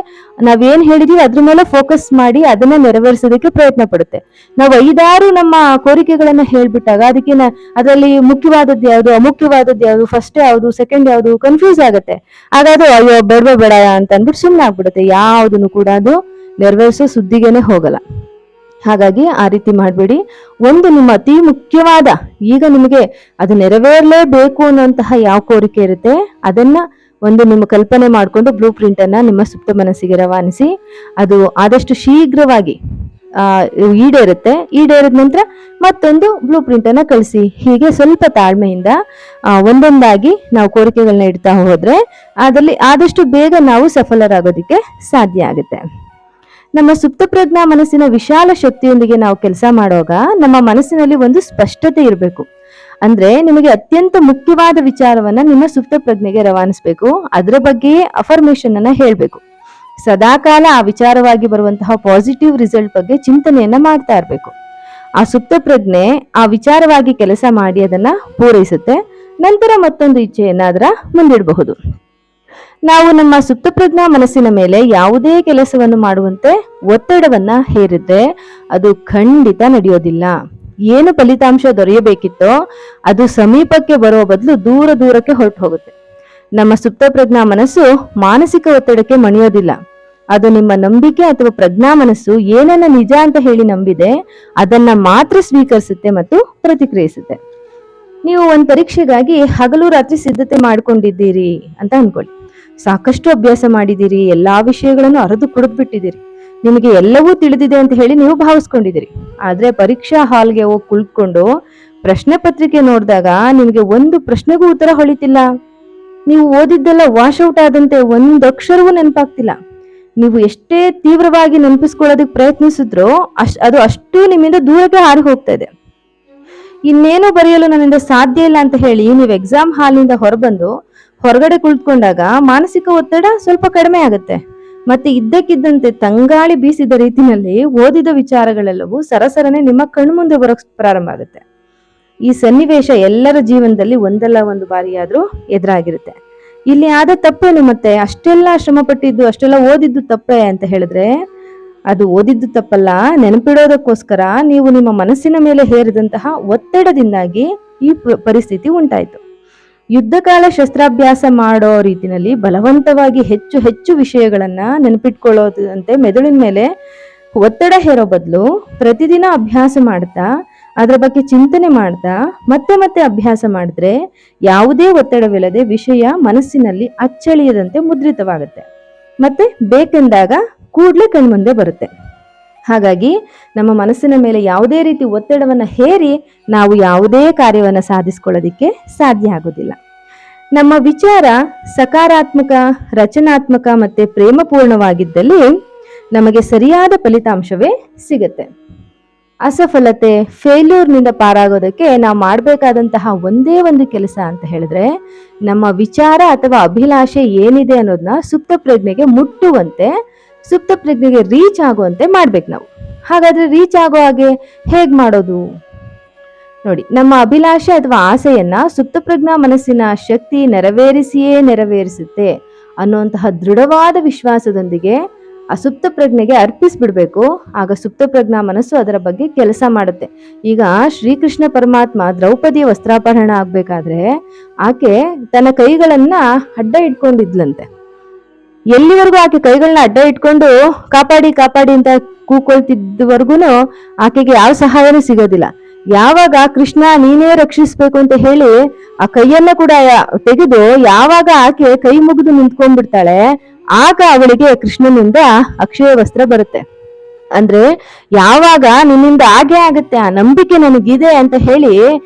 ನಾವೇನ್ ಹೇಳಿದೀವಿ ಅದ್ರ ಮೇಲೆ ಫೋಕಸ್ ಮಾಡಿ ಅದನ್ನ ನೆರವೇರಿಸೋದಕ್ಕೆ ಪ್ರಯತ್ನ ಪಡುತ್ತೆ. ನಾವು 5-6 ನಮ್ಮ ಕೋರಿಕೆಗಳನ್ನ ಹೇಳ್ಬಿಟ್ಟಾಗ ಅದಕ್ಕೆ ಅದರಲ್ಲಿ ಮುಖ್ಯವಾದದ್ದು ಯಾವುದು, ಅಮುಖ್ಯವಾದದ್ದು ಯಾವುದು, ಫಸ್ಟ್ ಯಾವುದು, ಸೆಕೆಂಡ್ ಯಾವುದು ಕನ್ಫ್ಯೂಸ್ ಆಗುತ್ತೆ. ಹಾಗಾದ್ರೆ ಅಯ್ಯೋ ಬೇಡ ಬೇಡ ಅಂತ ಅಂದ್ಬಿಟ್ಟು ಸುಮ್ಮನೆ ಆಗ್ಬಿಡುತ್ತೆ. ಯಾವುದನ್ನು ಕೂಡ ಅದು ನೆರವೇರಿಸೋ ಸುದ್ದಿಗೆನೆ ಹೋಗಲ್ಲ. ಹಾಗಾಗಿ ಆ ರೀತಿ ಮಾಡಬೇಡಿ. ಒಂದು ನಿಮ್ಮ ಅತಿ ಮುಖ್ಯವಾದ, ಈಗ ನಿಮಗೆ ಅದು ನೆರವೇರಲೇಬೇಕು ಅನ್ನುವಂತಹ ಯಾವ ಕೋರಿಕೆ ಇರುತ್ತೆ ಅದನ್ನ ಒಂದು ನಿಮ್ಮ ಕಲ್ಪನೆ ಮಾಡಿಕೊಂಡು ಬ್ಲೂ ಪ್ರಿಂಟ್ ಅನ್ನ ನಿಮ್ಮ ಸುಪ್ತ ಮನಸ್ಸಿಗೆ ರವಾನಿಸಿ. ಅದು ಆದಷ್ಟು ಶೀಘ್ರವಾಗಿ ಈಡೇರುತ್ತೆ. ಈಡೇರಿದ ನಂತರ ಮತ್ತೊಂದು ಬ್ಲೂ ಪ್ರಿಂಟ್ ಅನ್ನ ಕಳಿಸಿ. ಹೀಗೆ ಸ್ವಲ್ಪ ತಾಳ್ಮೆಯಿಂದ ಒಂದೊಂದಾಗಿ ನಾವು ಕೋರಿಕೆಗಳನ್ನ ಇಡ್ತಾ ಹೋದ್ರೆ ಅದರಲ್ಲಿ ಆದಷ್ಟು ಬೇಗ ನಾವು ಸಫಲರಾಗೋದಿಕ್ಕೆ ಸಾಧ್ಯ ಆಗುತ್ತೆ. ನಮ್ಮ ಸುಪ್ತ ಪ್ರಜ್ಞಾ ಮನಸ್ಸಿನ ವಿಶಾಲ ಶಕ್ತಿಯೊಂದಿಗೆ ನಾವು ಕೆಲಸ ಮಾಡುವಾಗ ನಮ್ಮ ಮನಸ್ಸಿನಲ್ಲಿ ಒಂದು ಸ್ಪಷ್ಟತೆ ಇರಬೇಕು. ಅಂದ್ರೆ ನಿಮಗೆ ಅತ್ಯಂತ ಮುಖ್ಯವಾದ ವಿಚಾರವನ್ನ ನಿಮ್ಮ ಸುಪ್ತ ಪ್ರಜ್ಞೆಗೆ ರವಾನಿಸಬೇಕು. ಅದರ ಬಗ್ಗೆಯೇ ಅಫರ್ಮೇಶನ್ ಅನ್ನ ಹೇಳ್ಬೇಕು. ಸದಾಕಾಲ ಆ ವಿಚಾರವಾಗಿ ಬರುವಂತಹ ಪಾಸಿಟಿವ್ ರಿಸಲ್ಟ್ ಬಗ್ಗೆ ಚಿಂತನೆಯನ್ನ ಮಾಡ್ತಾ ಇರ್ಬೇಕು. ಆ ಸುಪ್ತ ಪ್ರಜ್ಞೆ ಆ ವಿಚಾರವಾಗಿ ಕೆಲಸ ಮಾಡಿ ಅದನ್ನ ಪೂರೈಸುತ್ತೆ. ನಂತರ ಮತ್ತೊಂದು ಇಚ್ಛೆಯನ್ನ ಅದರ ಮುಂದಿಡಬಹುದು. ನಾವು ನಮ್ಮ ಸುಪ್ತ ಪ್ರಜ್ಞಾ ಮನಸ್ಸಿನ ಮೇಲೆ ಯಾವುದೇ ಕೆಲಸವನ್ನು ಮಾಡುವಂತೆ ಒತ್ತಡವನ್ನ ಹೇರಿದ್ರೆ ಅದು ಖಂಡಿತ ನಡೆಯೋದಿಲ್ಲ. ಏನು ಫಲಿತಾಂಶ ದೊರೆಯಬೇಕಿತ್ತೋ ಅದು ಸಮೀಪಕ್ಕೆ ಬರುವ ಬದಲು ದೂರ ದೂರಕ್ಕೆ ಹೊರಟು ಹೋಗುತ್ತೆ. ನಮ್ಮ ಸುಪ್ತ ಪ್ರಜ್ಞಾ ಮನಸ್ಸು ಮಾನಸಿಕ ಒತ್ತಡಕ್ಕೆ ಮಣಿಯೋದಿಲ್ಲ. ಅದು ನಿಮ್ಮ ನಂಬಿಕೆ ಅಥವಾ ಪ್ರಜ್ಞಾ ಮನಸ್ಸು ಏನನ್ನ ನಿಜ ಅಂತ ಹೇಳಿ ನಂಬಿದೆ ಅದನ್ನ ಮಾತ್ರ ಸ್ವೀಕರಿಸುತ್ತೆ ಮತ್ತು ಪ್ರತಿಕ್ರಿಯಿಸುತ್ತೆ. ನೀವು ಒಂದು ಪರೀಕ್ಷೆಗಾಗಿ ಹಗಲು ರಾತ್ರಿ ಸಿದ್ಧತೆ ಮಾಡ್ಕೊಂಡಿದ್ದೀರಿ ಅಂತ ಅನ್ಕೊಳ್ಳಿ. ಸಾಕಷ್ಟು ಅಭ್ಯಾಸ ಮಾಡಿದ್ದೀರಿ, ಎಲ್ಲಾ ವಿಷಯಗಳನ್ನು ಅರೆದು ಕುಡಿದ್ಬಿಟ್ಟಿದ್ದೀರಿ, ನಿಮಗೆ ಎಲ್ಲವೂ ತಿಳಿದಿದೆ ಅಂತ ಹೇಳಿ ನೀವು ಭಾವಿಸ್ಕೊಂಡಿದ್ದೀರಿ. ಆದ್ರೆ ಪರೀಕ್ಷಾ ಹಾಲ್ಗೆ ಹೋಗಿ ಕುಳಿತುಕೊಂಡು ಪ್ರಶ್ನೆ ಪತ್ರಿಕೆ ನೋಡಿದಾಗ ನಿಮಗೆ ಒಂದು ಪ್ರಶ್ನೆಗೂ ಉತ್ತರ ಹೊಳಿತಿಲ್ಲ. ನೀವು ಓದಿದ್ದೆಲ್ಲ ವಾಶ್ ಔಟ್ ಆದಂತೆ ಒಂದು ಅಕ್ಷರವೂ ನೆನಪಾಗ್ತಿಲ್ಲ. ನೀವು ಎಷ್ಟೇ ತೀವ್ರವಾಗಿ ನೆನಪಿಸ್ಕೊಳ್ಳೋದಕ್ಕೆ ಪ್ರಯತ್ನಿಸಿದ್ರೂ ಅದು ಅಷ್ಟು ನಿಮ್ಮಿಂದ ದೂರಕ್ಕೆ ಹಾರಿ ಹೋಗ್ತಾ ಇದೆ. ಇನ್ನೇನು ಬರೆಯಲು ನನ್ನಿಂದ ಸಾಧ್ಯ ಇಲ್ಲ ಅಂತ ಹೇಳಿ ನೀವು ಎಕ್ಸಾಮ್ ಹಾಲ್ನಿಂದ ಹೊರಬಂದು ಹೊರಗಡೆ ಕುಳಿತುಕೊಂಡಾಗ ಮಾನಸಿಕ ಒತ್ತಡ ಸ್ವಲ್ಪ ಕಡಿಮೆ ಆಗುತ್ತೆ. ಮತ್ತೆ ಇದ್ದಕ್ಕಿದ್ದಂತೆ ತಂಗಾಳಿ ಬೀಸಿದ ರೀತಿಯಲ್ಲಿ ಓದಿದ ವಿಚಾರಗಳೆಲ್ಲವೂ ಸರಸರನೆ ನಿಮ್ಮ ಕಣ್ಮುಂದೆ ಬರೋಕ್ ಪ್ರಾರಂಭ ಆಗುತ್ತೆ. ಈ ಸನ್ನಿವೇಶ ಎಲ್ಲರ ಜೀವನದಲ್ಲಿ ಒಂದಲ್ಲ ಒಂದು ಬಾರಿಯಾದ್ರೂ ಎದುರಾಗಿರುತ್ತೆ. ಇಲ್ಲಿ ಆದ ತಪ್ಪೇನು? ಮತ್ತೆ ಅಷ್ಟೆಲ್ಲ ಶ್ರಮ ಪಟ್ಟಿದ್ದು, ಅಷ್ಟೆಲ್ಲ ಓದಿದ್ದು ತಪ್ಪೇ ಅಂತ ಹೇಳಿದ್ರೆ ಅದು ಓದಿದ್ದು ತಪ್ಪಲ್ಲ, ನೆನಪಿಡೋದಕ್ಕೋಸ್ಕರ ನೀವು ನಿಮ್ಮ ಮನಸ್ಸಿನ ಮೇಲೆ ಹೇರಿದಂತಹ ಒತ್ತಡದಿಂದಾಗಿ ಈ ಪರಿಸ್ಥಿತಿ ಉಂಟಾಯ್ತು. ಯುದ್ಧಕಾಲ ಶಸ್ತ್ರಾಭ್ಯಾಸ ಮಾಡೋ ರೀತಿನಲ್ಲಿ ಬಲವಂತವಾಗಿ ಹೆಚ್ಚು ಹೆಚ್ಚು ವಿಷಯಗಳನ್ನ ನೆನಪಿಟ್ಕೊಳ್ಳೋದಂತೆ ಮೆದುಳಿನ ಮೇಲೆ ಒತ್ತಡ ಹೇರೋ ಬದಲು ಪ್ರತಿದಿನ ಅಭ್ಯಾಸ ಮಾಡ್ತಾ, ಅದರ ಬಗ್ಗೆ ಚಿಂತನೆ ಮಾಡ್ತಾ ಮತ್ತೆ ಮತ್ತೆ ಅಭ್ಯಾಸ ಮಾಡಿದ್ರೆ ಯಾವುದೇ ಒತ್ತಡವಿಲ್ಲದೆ ವಿಷಯ ಮನಸ್ಸಿನಲ್ಲಿ ಅಚ್ಚಳಿಯದಂತೆ ಮುದ್ರಿತವಾಗುತ್ತೆ. ಮತ್ತೆ ಬೇಕೆಂದಾಗ ಕೂಡ್ಲೆ ಕಣ್ಮುಂದೆ ಬರುತ್ತೆ. ಹಾಗಾಗಿ ನಮ್ಮ ಮನಸ್ಸಿನ ಮೇಲೆ ಯಾವುದೇ ರೀತಿ ಒತ್ತಡವನ್ನ ಹೇರಿ ನಾವು ಯಾವುದೇ ಕಾರ್ಯವನ್ನ ಸಾಧಿಸ್ಕೊಳ್ಳೋದಿಕ್ಕೆ ಸಾಧ್ಯ ಆಗೋದಿಲ್ಲ. ನಮ್ಮ ವಿಚಾರ ಸಕಾರಾತ್ಮಕ, ರಚನಾತ್ಮಕ ಮತ್ತೆ ಪ್ರೇಮಪೂರ್ಣವಾಗಿದ್ದಲ್ಲಿ ನಮಗೆ ಸರಿಯಾದ ಫಲಿತಾಂಶವೇ ಸಿಗುತ್ತೆ. ಅಸಫಲತೆ, ಫೇಲ್ಯೂರ್ನಿಂದ ಪಾರಾಗೋದಕ್ಕೆ ನಾವು ಮಾಡಬೇಕಾದಂತಹ ಒಂದೇ ಒಂದು ಕೆಲಸ ಅಂತ ಹೇಳಿದ್ರೆ, ನಮ್ಮ ವಿಚಾರ ಅಥವಾ ಅಭಿಲಾಷೆ ಏನಿದೆ ಅನ್ನೋದನ್ನ ಸುಪ್ತ ಪ್ರಜ್ಞೆಗೆ ಮುಟ್ಟುವಂತೆ, ಸುಪ್ತ ಪ್ರಜ್ಞೆಗೆ ರೀಚ್ ಆಗುವಂತೆ ಮಾಡ್ಬೇಕು ನಾವು. ಹಾಗಾದ್ರೆ ರೀಚ್ ಆಗೋ ಹಾಗೆ ಹೇಗ್ ಮಾಡೋದು ನೋಡಿ. ನಮ್ಮ ಅಭಿಲಾಷೆ ಅಥವಾ ಆಸೆಯನ್ನ ಸುಪ್ತ ಪ್ರಜ್ಞಾ ಮನಸ್ಸಿನ ಶಕ್ತಿ ನೆರವೇರಿಸಿಯೇ ನೆರವೇರಿಸುತ್ತೆ ಅನ್ನುವಂತಹ ದೃಢವಾದ ವಿಶ್ವಾಸದೊಂದಿಗೆ ಆ ಸುಪ್ತ ಪ್ರಜ್ಞೆಗೆ ಅರ್ಪಿಸ್ಬಿಡ್ಬೇಕು. ಆಗ ಸುಪ್ತ ಪ್ರಜ್ಞಾ ಮನಸ್ಸು ಅದರ ಬಗ್ಗೆ ಕೆಲಸ ಮಾಡುತ್ತೆ. ಈಗ ಶ್ರೀಕೃಷ್ಣ ಪರಮಾತ್ಮ ದ್ರೌಪದಿಯ ವಸ್ತ್ರಾಪಹರಣ ಆಗ್ಬೇಕಾದ್ರೆ ಆಕೆ ತನ್ನ ಕೈಗಳನ್ನ ಅಡ್ಡ ಇಟ್ಕೊಂಡಿದ್ಲಂತೆ. ಎಲ್ಲಿವರೆಗೂ ಆಕೆ ಕೈಗಳನ್ನ ಅಡ್ಡ ಇಟ್ಕೊಂಡು ಕಾಪಾಡಿ ಕಾಪಾಡಿ ಅಂತ ಕೂಕೊಳ್ತಿದ್ದವರೆಗೂ ಆಕೆಗೆ ಯಾವ ಸಹಾಯನೂ ಸಿಗೋದಿಲ್ಲ. ಯಾವಾಗ ಕೃಷ್ಣ ನೀನೇ ರಕ್ಷಿಸ್ಬೇಕು ಅಂತ ಹೇಳಿ ಆ ಕೈಯನ್ನ ಕೂಡ ತೆಗೆದು ಯಾವಾಗ ಆಕೆ ಕೈ ಮುಗಿದು ನಿಂತ್ಕೊಂಡ್ಬಿಡ್ತಾಳೆ, ಆಗ ಅವಳಿಗೆ ಕೃಷ್ಣನಿಂದ ಅಕ್ಷಯ ವಸ್ತ್ರ ಬರುತ್ತೆ. ಅಂದ್ರೆ ಯಾವಾಗ ನಿನ್ನಿಂದ ಹಾಗೆ ಆಗುತ್ತೆ, ಆ ನಂಬಿಕೆ ನನಗಿದೆ ಅಂತ ಹೇಳಿ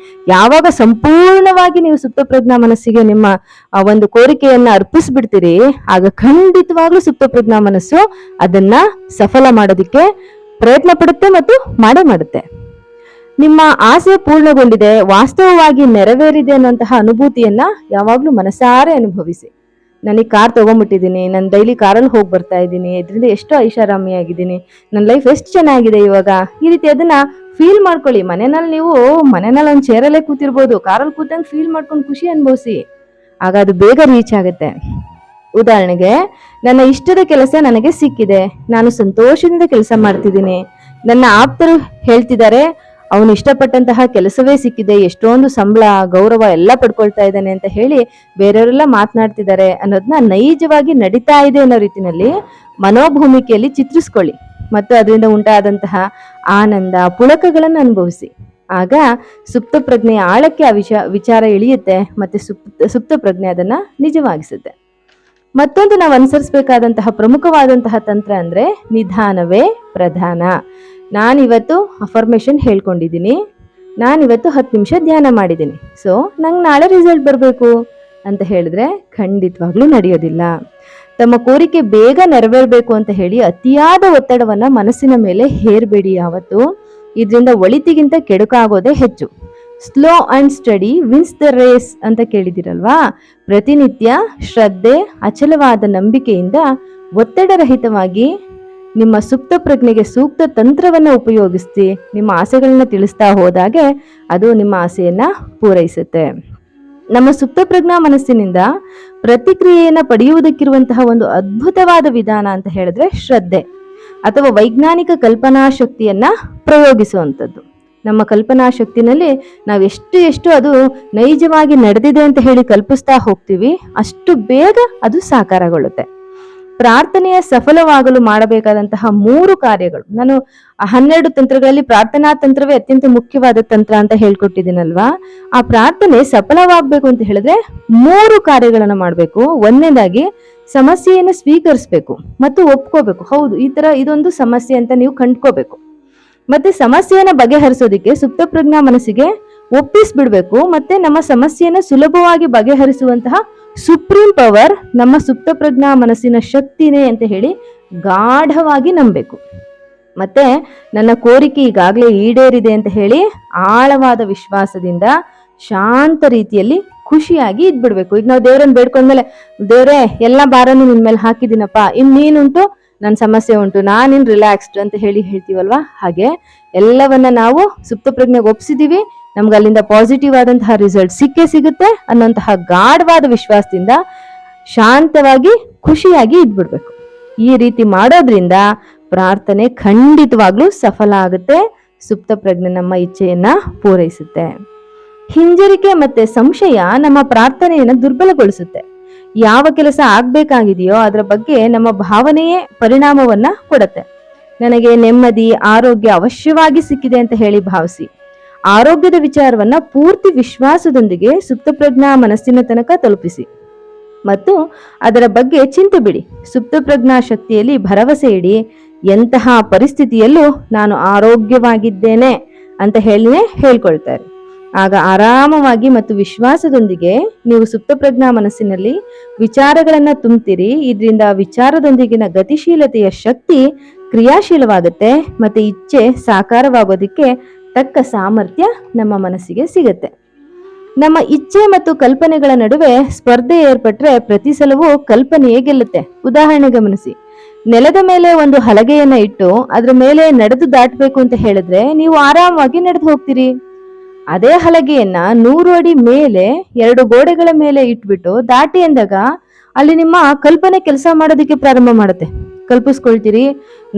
ಯಾವಾಗ ಸಂಪೂರ್ಣವಾಗಿ ನೀವು ಸುಪ್ತಪ್ರಜ್ಞಾ ಮನಸ್ಸಿಗೆ ನಿಮ್ಮ ಒಂದು ಕೋರಿಕೆಯನ್ನ ಅರ್ಪಿಸ್ಬಿಡ್ತೀರಿ, ಆಗ ಖಂಡಿತವಾಗ್ಲೂ ಸುಪ್ತಪ್ರಜ್ಞಾ ಮನಸ್ಸು ಅದನ್ನ ಸಫಲ ಮಾಡೋದಿಕ್ಕೆ ಪ್ರಯತ್ನ ಪಡುತ್ತೆ ಮತ್ತು ಮಾಡೇ ಮಾಡುತ್ತೆ. ನಿಮ್ಮ ಆಸೆ ಪೂರ್ಣಗೊಂಡಿದೆ, ವಾಸ್ತವವಾಗಿ ನೆರವೇರಿದೆ ಅನ್ನುವಂತಹ ಅನುಭೂತಿಯನ್ನ ಯಾವಾಗ್ಲೂ ಮನಸಾರೆ ಅನುಭವಿಸಿ. ನನಗೆ ಕಾರ್ ತಗೊಂಡ್ಬಿಟ್ಟಿದ್ದೀನಿ, ನಾನು ಡೈಲಿ ಕಾರಲ್ಲಿ ಹೋಗಿ ಬರ್ತಾ ಇದ್ದೀನಿ, ಇದರಿಂದ ಎಷ್ಟು ಐಷಾರಾಮಿಯಾಗಿದ್ದೀನಿ, ನನ್ನ ಲೈಫ್ ಎಷ್ಟು ಚೆನ್ನಾಗಿದೆ ಇವಾಗ, ಈ ರೀತಿ ಅದನ್ನ ಫೀಲ್ ಮಾಡ್ಕೊಳ್ಳಿ. ಮನೆಯಲ್ಲಿ ಒಂದು ಚೇರಲ್ಲೇ ಕೂತಿರ್ಬೋದು, ಕಾರಲ್ಲಿ ಕೂತಂಗೆ ಫೀಲ್ ಮಾಡ್ಕೊಂಡು ಖುಷಿ ಅನುಭವಿಸಿ. ಆಗ ಅದು ಬೇಗ ರೀಚ್ ಆಗುತ್ತೆ. ಉದಾಹರಣೆಗೆ, ನನ್ನ ಇಷ್ಟದ ಕೆಲಸ ನನಗೆ ಸಿಕ್ಕಿದೆ, ನಾನು ಸಂತೋಷದಿಂದ ಕೆಲಸ ಮಾಡ್ತಿದ್ದೀನಿ, ನನ್ನ ಆಪ್ತರು ಹೇಳ್ತಿದ್ದಾರೆ ಅವನು ಇಷ್ಟಪಟ್ಟಂತಹ ಕೆಲಸವೇ ಸಿಕ್ಕಿದೆ, ಎಷ್ಟೊಂದು ಸಂಬಳ ಗೌರವ ಎಲ್ಲ ಪಡ್ಕೊಳ್ತಾ ಇದ್ದಾನೆ ಅಂತ ಹೇಳಿ ಬೇರೆಯವರೆಲ್ಲ ಮಾತನಾಡ್ತಿದ್ದಾರೆ ಅನ್ನೋದನ್ನ ನೈಜವಾಗಿ ನಡೀತಾ ಇದೆ ಅನ್ನೋ ರೀತಿನಲ್ಲಿ ಮನೋಭೂಮಿಕೆಯಲ್ಲಿ ಚಿತ್ರಿಸ್ಕೊಳ್ಳಿ ಮತ್ತು ಅದರಿಂದ ಉಂಟಾದಂತಹ ಆನಂದ ಪುಳಕಗಳನ್ನು ಅನುಭವಿಸಿ. ಆಗ ಸುಪ್ತ ಪ್ರಜ್ಞೆಯ ಆಳಕ್ಕೆ ಆ ವಿಚಾರ ಇಳಿಯುತ್ತೆ ಮತ್ತೆ ಸುಪ್ತ ಪ್ರಜ್ಞೆ ಅದನ್ನ ನಿಜವಾಗಿಸುತ್ತೆ. ಮತ್ತೊಂದು ನಾವು ಅನುಸರಿಸಬೇಕಾದಂತಹ ಪ್ರಮುಖವಾದಂತಹ ತಂತ್ರ ಅಂದ್ರೆ ನಿಧಾನವೇ ಪ್ರಧಾನ. ನಾನಿವತ್ತು ಅಫರ್ಮೇಷನ್ ಹೇಳ್ಕೊಂಡಿದ್ದೀನಿ, ನಾನಿವತ್ತು 10 ನಿಮಿಷ ಧ್ಯಾನ ಮಾಡಿದ್ದೀನಿ, ಸೊ ನಂಗೆ ನಾಳೆ ರಿಸಲ್ಟ್ ಬರಬೇಕು ಅಂತ ಹೇಳಿದ್ರೆ ಖಂಡಿತವಾಗ್ಲೂ ನಡೆಯೋದಿಲ್ಲ. ತಮ್ಮ ಕೋರಿಕೆ ಬೇಗ ನೆರವೇರಬೇಕು ಅಂತ ಹೇಳಿ ಅತಿಯಾದ ಒತ್ತಡವನ್ನ ಮನಸ್ಸಿನ ಮೇಲೆ ಹೇರಬೇಡಿ ಯಾವತ್ತು. ಇದರಿಂದ ಒಳಿತಿಗಿಂತ ಕೆಡುಕಾಗೋದೇ ಹೆಚ್ಚು. Slow and steady wins the race ಅಂತ ಕೇಳಿದಿರಲ್ವಾ? ಪ್ರತಿನಿತ್ಯ ಶ್ರದ್ಧೆ, ಅಚಲವಾದ ನಂಬಿಕೆಯಿಂದ ಒತ್ತಡರಹಿತವಾಗಿ ನಿಮ್ಮ ಸುಪ್ತ ಪ್ರಜ್ಞೆಗೆ ಸೂಕ್ತ ತಂತ್ರವನ್ನ ಉಪಯೋಗಿಸಿ ನಿಮ್ಮ ಆಸೆಗಳನ್ನ ತಿಳಿಸ್ತಾ ಹೋದಾಗೆ ಅದು ನಿಮ್ಮ ಆಸೆಯನ್ನ ಪೂರೈಸುತ್ತೆ. ನಮ್ಮ ಸುಪ್ತ ಪ್ರಜ್ಞಾ ಮನಸ್ಸಿನಿಂದ ಪ್ರತಿಕ್ರಿಯೆಯನ್ನ ಪಡೆಯುವುದಕ್ಕಿರುವಂತಹ ಒಂದು ಅದ್ಭುತವಾದ ವಿಧಾನ ಅಂತ ಹೇಳಿದ್ರೆ ಶ್ರದ್ಧೆ ಅಥವಾ ವೈಜ್ಞಾನಿಕ ಕಲ್ಪನಾ ಶಕ್ತಿಯನ್ನ ಪ್ರಯೋಗಿಸುವಂಥದ್ದು. ನಮ್ಮ ಕಲ್ಪನಾ ಶಕ್ತಿನಲ್ಲಿ ನಾವು ಎಷ್ಟು ಅದು ನೈಜವಾಗಿ ನಡೆದಿದೆ ಅಂತ ಹೇಳಿ ಕಲ್ಪಿಸ್ತಾ ಹೋಗ್ತೀವಿ, ಅಷ್ಟು ಬೇಗ ಅದು ಸಾಕಾರಗೊಳ್ಳುತ್ತೆ. ಪ್ರಾರ್ಥನೆಯ ಸಫಲವಾಗಲು ಮಾಡಬೇಕಾದಂತಹ 3 ಕಾರ್ಯಗಳು. ನಾನು 12 ತಂತ್ರಗಳಲ್ಲಿ ಪ್ರಾರ್ಥನಾ ತಂತ್ರವೇ ಅತ್ಯಂತ ಮುಖ್ಯವಾದ ತಂತ್ರ ಅಂತ ಹೇಳ್ಕೊಟ್ಟಿದ್ದೀನಲ್ವಾ. ಆ ಪ್ರಾರ್ಥನೆ ಸಫಲವಾಗಬೇಕು ಅಂತ ಹೇಳಿದ್ರೆ 3 ಕಾರ್ಯಗಳನ್ನ ಮಾಡಬೇಕು. ಒಂದನೇದಾಗಿ ಸಮಸ್ಯೆಯನ್ನು ಸ್ವೀಕರಿಸಬೇಕು ಮತ್ತು ಒಪ್ಕೋಬೇಕು. ಹೌದು, ಇದೊಂದು ಸಮಸ್ಯೆ ಅಂತ ನೀವು ಕಂಡ್ಕೋಬೇಕು. ಮತ್ತೆ ಸಮಸ್ಯೆಯನ್ನ ಬಗೆಹರಿಸೋದಿಕ್ಕೆ ಸುಪ್ತ ಪ್ರಜ್ಞಾ ಮನಸ್ಸಿಗೆ ಒಪ್ಪಿಸ್ಬಿಡ್ಬೇಕು. ಮತ್ತೆ ನಮ್ಮ ಸಮಸ್ಯೆಯನ್ನ ಸುಲಭವಾಗಿ ಬಗೆಹರಿಸುವಂತಹ ಸುಪ್ರೀಂ ಪವರ್ ನಮ್ಮ ಸುಪ್ತ ಪ್ರಜ್ಞಾ ಮನಸ್ಸಿನ ಶಕ್ತಿನೇ ಅಂತ ಹೇಳಿ ಗಾಢವಾಗಿ ನಂಬಬೇಕು. ಮತ್ತೆ ನನ್ನ ಕೋರಿಕೆ ಈಗಾಗಲೇ ಈಡೇರಿದೆ ಅಂತ ಹೇಳಿ ಆಳವಾದ ವಿಶ್ವಾಸದಿಂದ ಶಾಂತ ರೀತಿಯಲ್ಲಿ ಖುಷಿಯಾಗಿ ಇದ್ಬಿಡ್ಬೇಕು. ಈಗ ನಾವು ದೇವರನ್ನ ಬೇಡ್ಕೊಂಡ್ಮೇಲೆ, ದೇವ್ರೇ ಎಲ್ಲ ಭಾರನು ನಿನ್ ಮೇಲೆ ಹಾಕಿದ್ದೀನಪ್ಪ, ನೀನುಂಟು, ನನ್ನ ಸಮಸ್ಯೆ ಉಂಟು, ನಾನಿನ್ ರಿಲ್ಯಾಕ್ಸ್ಡ್ ಅಂತ ಹೇಳ್ತೀವಲ್ವಾ. ಹಾಗೆ ಎಲ್ಲವನ್ನ ನಾವು ಸುಪ್ತ ಪ್ರಜ್ಞೆಗೆ ಒಪ್ಸಿದೀವಿ, ನಮ್ಗೆ ಅಲ್ಲಿಂದ ಪಾಸಿಟಿವ್ ಆದಂತಹ ರಿಸಲ್ಟ್ ಸಿಗುತ್ತೆ ಅನ್ನೋಂತಹ ಗಾಢವಾದ ವಿಶ್ವಾಸದಿಂದ ಶಾಂತವಾಗಿ ಖುಷಿಯಾಗಿ ಇದ್ಬಿಡ್ಬೇಕು. ಈ ರೀತಿ ಮಾಡೋದ್ರಿಂದ ಪ್ರಾರ್ಥನೆ ಖಂಡಿತವಾಗ್ಲೂ ಸಫಲ ಆಗುತ್ತೆ. ಸುಪ್ತ ಪ್ರಜ್ಞೆ ನಮ್ಮ ಇಚ್ಛೆಯನ್ನ ಪೂರೈಸುತ್ತೆ. ಹಿಂಜರಿಕೆ ಮತ್ತೆ ಸಂಶಯ ನಮ್ಮ ಪ್ರಾರ್ಥನೆಯನ್ನ ದುರ್ಬಲಗೊಳಿಸುತ್ತೆ. ಯಾವ ಕೆಲಸ ಆಗ್ಬೇಕಾಗಿದೆಯೋ ಅದರ ಬಗ್ಗೆ ನಮ್ಮ ಭಾವನೆಯೇ ಪರಿಣಾಮವನ್ನ ಕೊಡುತ್ತೆ. ನನಗೆ ನೆಮ್ಮದಿ, ಆರೋಗ್ಯ ಅವಶ್ಯವಾಗಿ ಸಿಕ್ಕಿದೆ ಅಂತ ಹೇಳಿ ಭಾವಿಸಿ ಆರೋಗ್ಯದ ವಿಚಾರವನ್ನ ಪೂರ್ತಿ ವಿಶ್ವಾಸದೊಂದಿಗೆ ಸುಪ್ತ ಪ್ರಜ್ಞಾ ಮನಸ್ಸಿನ ತನಕ ತಲುಪಿಸಿ ಮತ್ತು ಅದರ ಬಗ್ಗೆ ಚಿಂತೆ ಬಿಡಿ. ಸುಪ್ತ ಪ್ರಜ್ಞಾ ಶಕ್ತಿಯಲ್ಲಿ ಭರವಸೆ ಇಡಿ. ಎಂತಹ ಪರಿಸ್ಥಿತಿಯಲ್ಲೂ ನಾನು ಆರೋಗ್ಯವಾಗಿದ್ದೇನೆ ಅಂತ ಹೇಳ್ಕೊಳ್ತಾರೆ. ಆಗ ಆರಾಮವಾಗಿ ಮತ್ತು ವಿಶ್ವಾಸದೊಂದಿಗೆ ನೀವು ಸುಪ್ತ ಪ್ರಜ್ಞಾ ಮನಸ್ಸಿನಲ್ಲಿ ವಿಚಾರಗಳನ್ನ ತುಂಬ್ತೀರಿ. ಇದರಿಂದ ವಿಚಾರದೊಂದಿಗಿನ ಗತಿಶೀಲತೆಯ ಶಕ್ತಿ ಕ್ರಿಯಾಶೀಲವಾಗುತ್ತೆ ಮತ್ತೆ ಇಚ್ಛೆ ಸಾಕಾರವಾಗೋದಿಕ್ಕೆ ತಕ್ಕ ಸಾಮರ್ಥ್ಯ ನಮ್ಮ ಮನಸ್ಸಿಗೆ ಸಿಗತ್ತೆ. ನಮ್ಮ ಇಚ್ಛೆ ಮತ್ತು ಕಲ್ಪನೆಗಳ ನಡುವೆ ಸ್ಪರ್ಧೆ ಏರ್ಪಟ್ರೆ ಪ್ರತಿ ಸಲವೂ ಕಲ್ಪನೆಯೇ ಗೆಲ್ಲುತ್ತೆ. ಉದಾಹರಣೆ ಗಮನಿಸಿ. ನೆಲದ ಮೇಲೆ ಒಂದು ಹಲಗೆಯನ್ನ ಇಟ್ಟು ಅದ್ರ ಮೇಲೆ ನಡೆದು ದಾಟಬೇಕು ಅಂತ ಹೇಳಿದ್ರೆ ನೀವು ಆರಾಮವಾಗಿ ನಡೆದು ಹೋಗ್ತೀರಿ. ಅದೇ ಹಲಗೆಯನ್ನ 100 ಅಡಿ ಮೇಲೆ 2 ಗೋಡೆಗಳ ಮೇಲೆ ಇಟ್ಬಿಟ್ಟು ದಾಟಿ ಅಂದಾಗ ಅಲ್ಲಿ ನಿಮ್ಮ ಕಲ್ಪನೆ ಕೆಲಸ ಮಾಡೋದಕ್ಕೆ ಪ್ರಾರಂಭ ಮಾಡುತ್ತೆ. ಕಲ್ಪಿಸ್ಕೊಳ್ತೀರಿ,